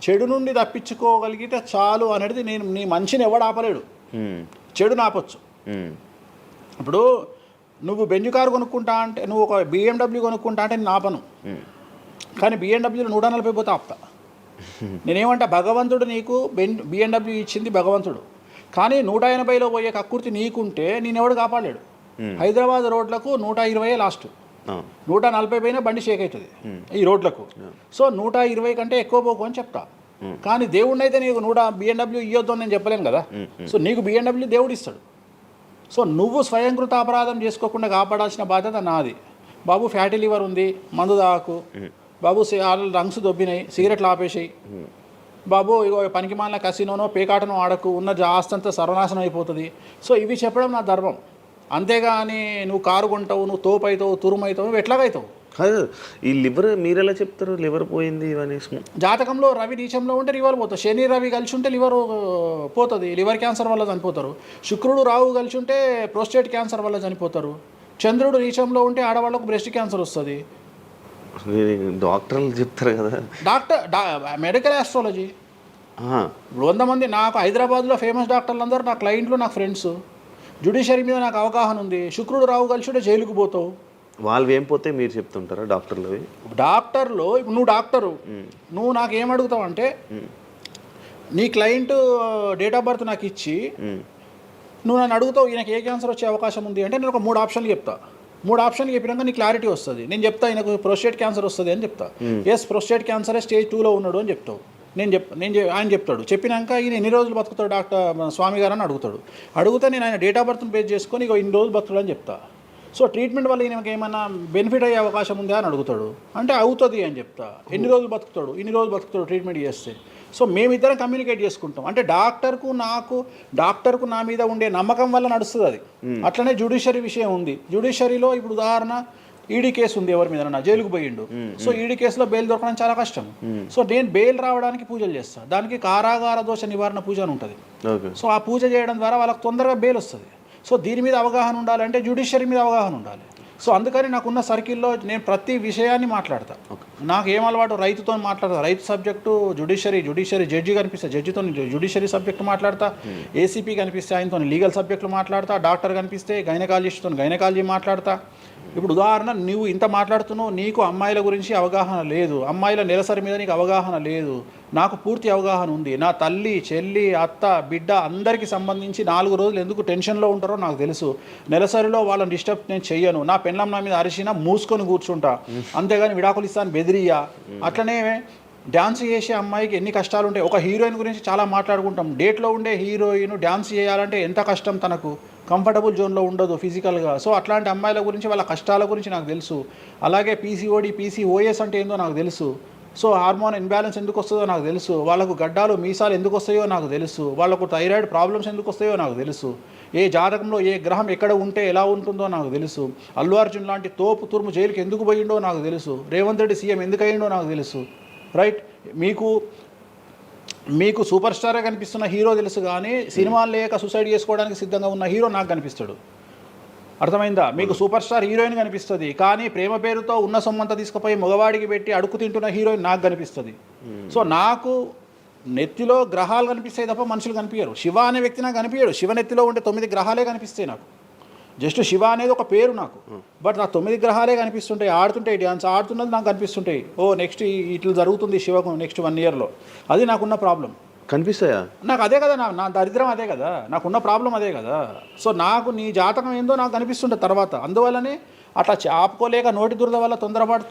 చెడు నుండి తప్పించుకోగలిగితే చాలు అనేది నేను. నీ మంచిని ఎవడు ఆపలేడు, చెడు నాపొచ్చు. ఇప్పుడు నువ్వు బెంజ్ కారు కొనుక్కుంటా అంటే, నువ్వు ఒక BMW కొనుక్కుంటా అంటే నేను ఆపను. కానీ BMW 140 పోతే ఆపుతా. నేనేమంటా, భగవంతుడు నీకు BMW ఇచ్చింది భగవంతుడు, కానీ 180లో పోయే కక్కుర్తి నీకుంటే నేనెవడు కాపాడలేడు. హైదరాబాద్ రోడ్లకు 120 లాస్ట్, 140 పైన బండి షేక్ అవుతుంది ఈ రోడ్లకు. సో 120 కంటే ఎక్కువ పోకు అని చెప్తా. కానీ దేవుడిని అయితే నీకు BMW ఇవ్వద్దు అని నేను చెప్పలేను కదా. సో నీకు BMW దేవుడు ఇస్తాడు. సో నువ్వు స్వయంకృత అపరాధం చేసుకోకుండా కాపాడాల్సిన బాధ్యత నాది. బాబు ఫ్యాటీ లివర్ ఉంది, మందు దాకు. బాబు లంగ్స్ దొబ్బినాయి, సిగరెట్లు ఆపేసాయి. బాబు ఇగో పనికి మాలిన కసినోనో పేకాటనో ఆడకు, ఉన్న ఆస్తంతా సర్వనాశనం అయిపోతుంది. సో ఇవి చెప్పడం నా ధర్మం. అంతేగాని నువ్వు కారు కొంటావు, నువ్వు తోపు అవుతావు, తురుము అవుతావు, నువ్వు ఎట్లాగైతావు? కాదు, ఈ లివర్ మీరు ఎలా చెప్తారు? లివర్ పోయింది ఇవన్నీ జాతకంలో రవి నీచంలో ఉంటే లివర్ పోతుంది. శని రవి కలిసి ఉంటే లివర్ పోతుంది, లివర్ క్యాన్సర్ వల్ల చనిపోతారు. శుక్రుడు రాహు కలిసి ఉంటే ప్రోస్టేట్ క్యాన్సర్ వల్ల చనిపోతారు. చంద్రుడు నీచంలో ఉంటే ఆడవాళ్ళకు బ్రెస్ట్ క్యాన్సర్ వస్తుంది. డాక్టర్లు చెప్తారు కదా. Medical astrology. 100 మంది నాకు హైదరాబాద్లో ఫేమస్ డాక్టర్లు అందరూ నా క్లయింట్లు, నా ఫ్రెండ్స్. జ్యుడిషియరీ మీద నాకు అవగాహన ఉంది. శుక్రుడు రావు కలిసి ఉంటే జైలుకు పోతావు. వాళ్ళు ఏం పోతే మీరు చెప్తుంటారా డాక్టర్లు? డాక్టర్లు నువ్వు డాక్టరు, నువ్వు నాకు ఏం అడుగుతావు అంటే, నీ క్లయింట్ డేట్ ఆఫ్ బర్త్ నాకు ఇచ్చి నువ్వు నన్ను అడుగుతావు ఈయనకి ఏ క్యాన్సర్ వచ్చే అవకాశం ఉంది అంటే నేను ఒక 3 ఆప్షన్లు చెప్తా. 3 ఆప్షన్లు చెప్పినాక నీ క్లారిటీ వస్తుంది. నేను చెప్తా ఆయనకు ప్రోస్టేట్ క్యాన్సర్ వస్తుంది అని చెప్తా. ఎస్ ప్రోస్టేట్ క్యాన్సరే స్టేజ్ 2లో ఉన్నాడు అని చెప్తావు. ఆయన చెప్తాడు. చెప్పినాక ఈయన ఎన్ని రోజులు బతుకుతాడు డాక్టర్ స్వామి గారు అని అడిగితే నేను ఆయన డేట్ ఆఫ్ బర్త్ని బేస్ చేసుకొని ఇక ఇన్ని రోజులు బతుకుతాడు అని చెప్తా. సో ట్రీట్మెంట్ వల్ల ఈయనకి ఏమైనా బెనిఫిట్ అయ్యే అవకాశం ఉందా అని అడుగుతాడు. అంటే అవుతుంది అని చెప్తా. ఎన్ని రోజులు బతుకుతాడు, ఇన్ని రోజులు బతుకుతాడు ట్రీట్మెంట్ చేస్తే. సో మేమిద్దరం కమ్యూనికేట్ చేసుకుంటాం. అంటే డాక్టర్కు నా మీద ఉండే నమ్మకం వల్ల నడుస్తుంది అది. అట్లనే జ్యుడిషియరీ విషయం ఉంది. జ్యుడిషియరీలో ఇప్పుడు ఉదాహరణ ఈడీ కేసు ఉంది, ఎవరి మీద నా జైలుకు పోయిండు. సో ఈడీ కేసులో బెయిల్ దొరకడం చాలా కష్టం. సో నేను బెయిల్ రావడానికి పూజలు చేస్తాను. దానికి కారాగార దోష నివారణ పూజ అని ఉంటుంది. సో ఆ పూజ చేయడం ద్వారా వాళ్ళకి తొందరగా బెయిల్ వస్తుంది. సో దీని మీద అవగాహన ఉండాలంటే జ్యుడిషియరీ మీద అవగాహన ఉండాలి. సో అందుకని నాకున్న సర్కిల్లో నేను ప్రతి విషయాన్ని మాట్లాడతాను. నాకు ఏం అలవాటు, రైతుతో మాట్లాడతా. రైతు సబ్జెక్టు జుడిషియరీ జడ్జి కనిపిస్తే జడ్జితో జుడిషియరీ సబ్జెక్టు మాట్లాడతా. ఏసీపీ కనిపిస్తే ఆయనతో లీగల్ సబ్జెక్టులు మాట్లాడతా. డాక్టర్ కనిపిస్తే గైనకాలజిస్ట్తో గైనకాలజీ మాట్లాడతా. ఇప్పుడు ఉదాహరణ నువ్వు ఇంత మాట్లాడుతున్నావు, నీకు అమ్మాయిల గురించి అవగాహన లేదు, అమ్మాయిల నెలసరి మీద నీకు అవగాహన లేదు. నాకు పూర్తి అవగాహన ఉంది. నా తల్లి, చెల్లి, అత్త, బిడ్డ అందరికీ సంబంధించి 4 రోజులు ఎందుకు టెన్షన్లో ఉంటారో నాకు తెలుసు. నెలసరిలో వాళ్ళని డిస్టర్బ్ నేను చెయ్యను. నా పెళ్ళం నా మీద అరిచినా మూసుకొని కూర్చుంటా, అంతేగాని విడాకులు ఇస్తాను బెదిరియా. అట్లనే డ్యాన్స్ చేసే అమ్మాయికి ఎన్ని కష్టాలు ఉంటాయి. ఒక హీరోయిన్ గురించి చాలా మాట్లాడుకుంటాం. డేట్లో ఉండే హీరోయిన్ డ్యాన్స్ చేయాలంటే ఎంత కష్టం, తనకు కంఫర్టబుల్ జోన్లో ఉండదు ఫిజికల్గా. సో అట్లాంటి అమ్మాయిల గురించి, వాళ్ళ కష్టాల గురించి నాకు తెలుసు. అలాగే పీసీఓడి, పీసీఓఎస్ అంటే ఏందో నాకు తెలుసు. సో హార్మోన్ ఇన్బ్యాలెన్స్ ఎందుకు వస్తుందో నాకు తెలుసు. వాళ్ళకు గడ్డాలు మీసాలు ఎందుకు వస్తాయో నాకు తెలుసు. వాళ్ళకు థైరాయిడ్ ప్రాబ్లమ్స్ ఎందుకు వస్తాయో నాకు తెలుసు. ఏ జాతకంలో ఏ గ్రహం ఎక్కడ ఉంటే ఎలా ఉంటుందో నాకు తెలుసు. అల్లు అర్జున్ లాంటి తోపు తురుము జైలుకి ఎందుకు పోయిండో నాకు తెలుసు. రేవంత్ రెడ్డి సీఎం ఎందుకు అయ్యిండో నాకు తెలుసు. రైట్, మీకు సూపర్ స్టార్గా కనిపిస్తున్న హీరో తెలుసు, కానీ సినిమాలు లేక సూసైడ్ చేసుకోవడానికి సిద్ధంగా ఉన్న హీరో నాకు కనిపిస్తాడు. అర్థమైందా? మీకు సూపర్ స్టార్ హీరోయిన్ కనిపిస్తుంది, కానీ ప్రేమ పేరుతో ఉన్న సొమ్మంతా తీసుకుపోయి మగవాడికి పెట్టి అడుగు తింటున్న హీరోయిన్ నాకు కనిపిస్తుంది. సో నాకు నెత్తిలో గ్రహాలు కనిపిస్తాయి తప్ప మనుషులు కనిపించరు. శివ అనే వ్యక్తి నాకు కనిపించాడు. శివ నెత్తిలో ఉండే 9 గ్రహాలే కనిపిస్తాయి నాకు. జస్ట్ శివ అనేది ఒక పేరు నాకు, బట్ నాకు 9 గ్రహాలే కనిపిస్తుంటాయి. ఆడుతుంటాయి, డ్యాన్స్ ఆడుతున్నది నాకు కనిపిస్తుంటాయి. నెక్స్ట్ ఇట్లా జరుగుతుంది శివకు నెక్స్ట్ 1 ఇయర్లో. అది నాకున్న ప్రాబ్లం. కనిపిస్తాయా? నాకు అదే కదా, నా దరిద్రం అదే కదా, నాకున్న ప్రాబ్లం అదే కదా. సో నాకు నీ జాతకం ఏందో నాకు కనిపిస్తుంటుంది తర్వాత. అందువల్లనే అట్లా ఆపుకోలేక నోటి దురద వల్ల తొందరపాటు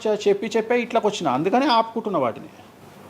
చెప్పే ఇట్లా వచ్చిన. అందుకనే ఆపుకుంటున్న వాటిని.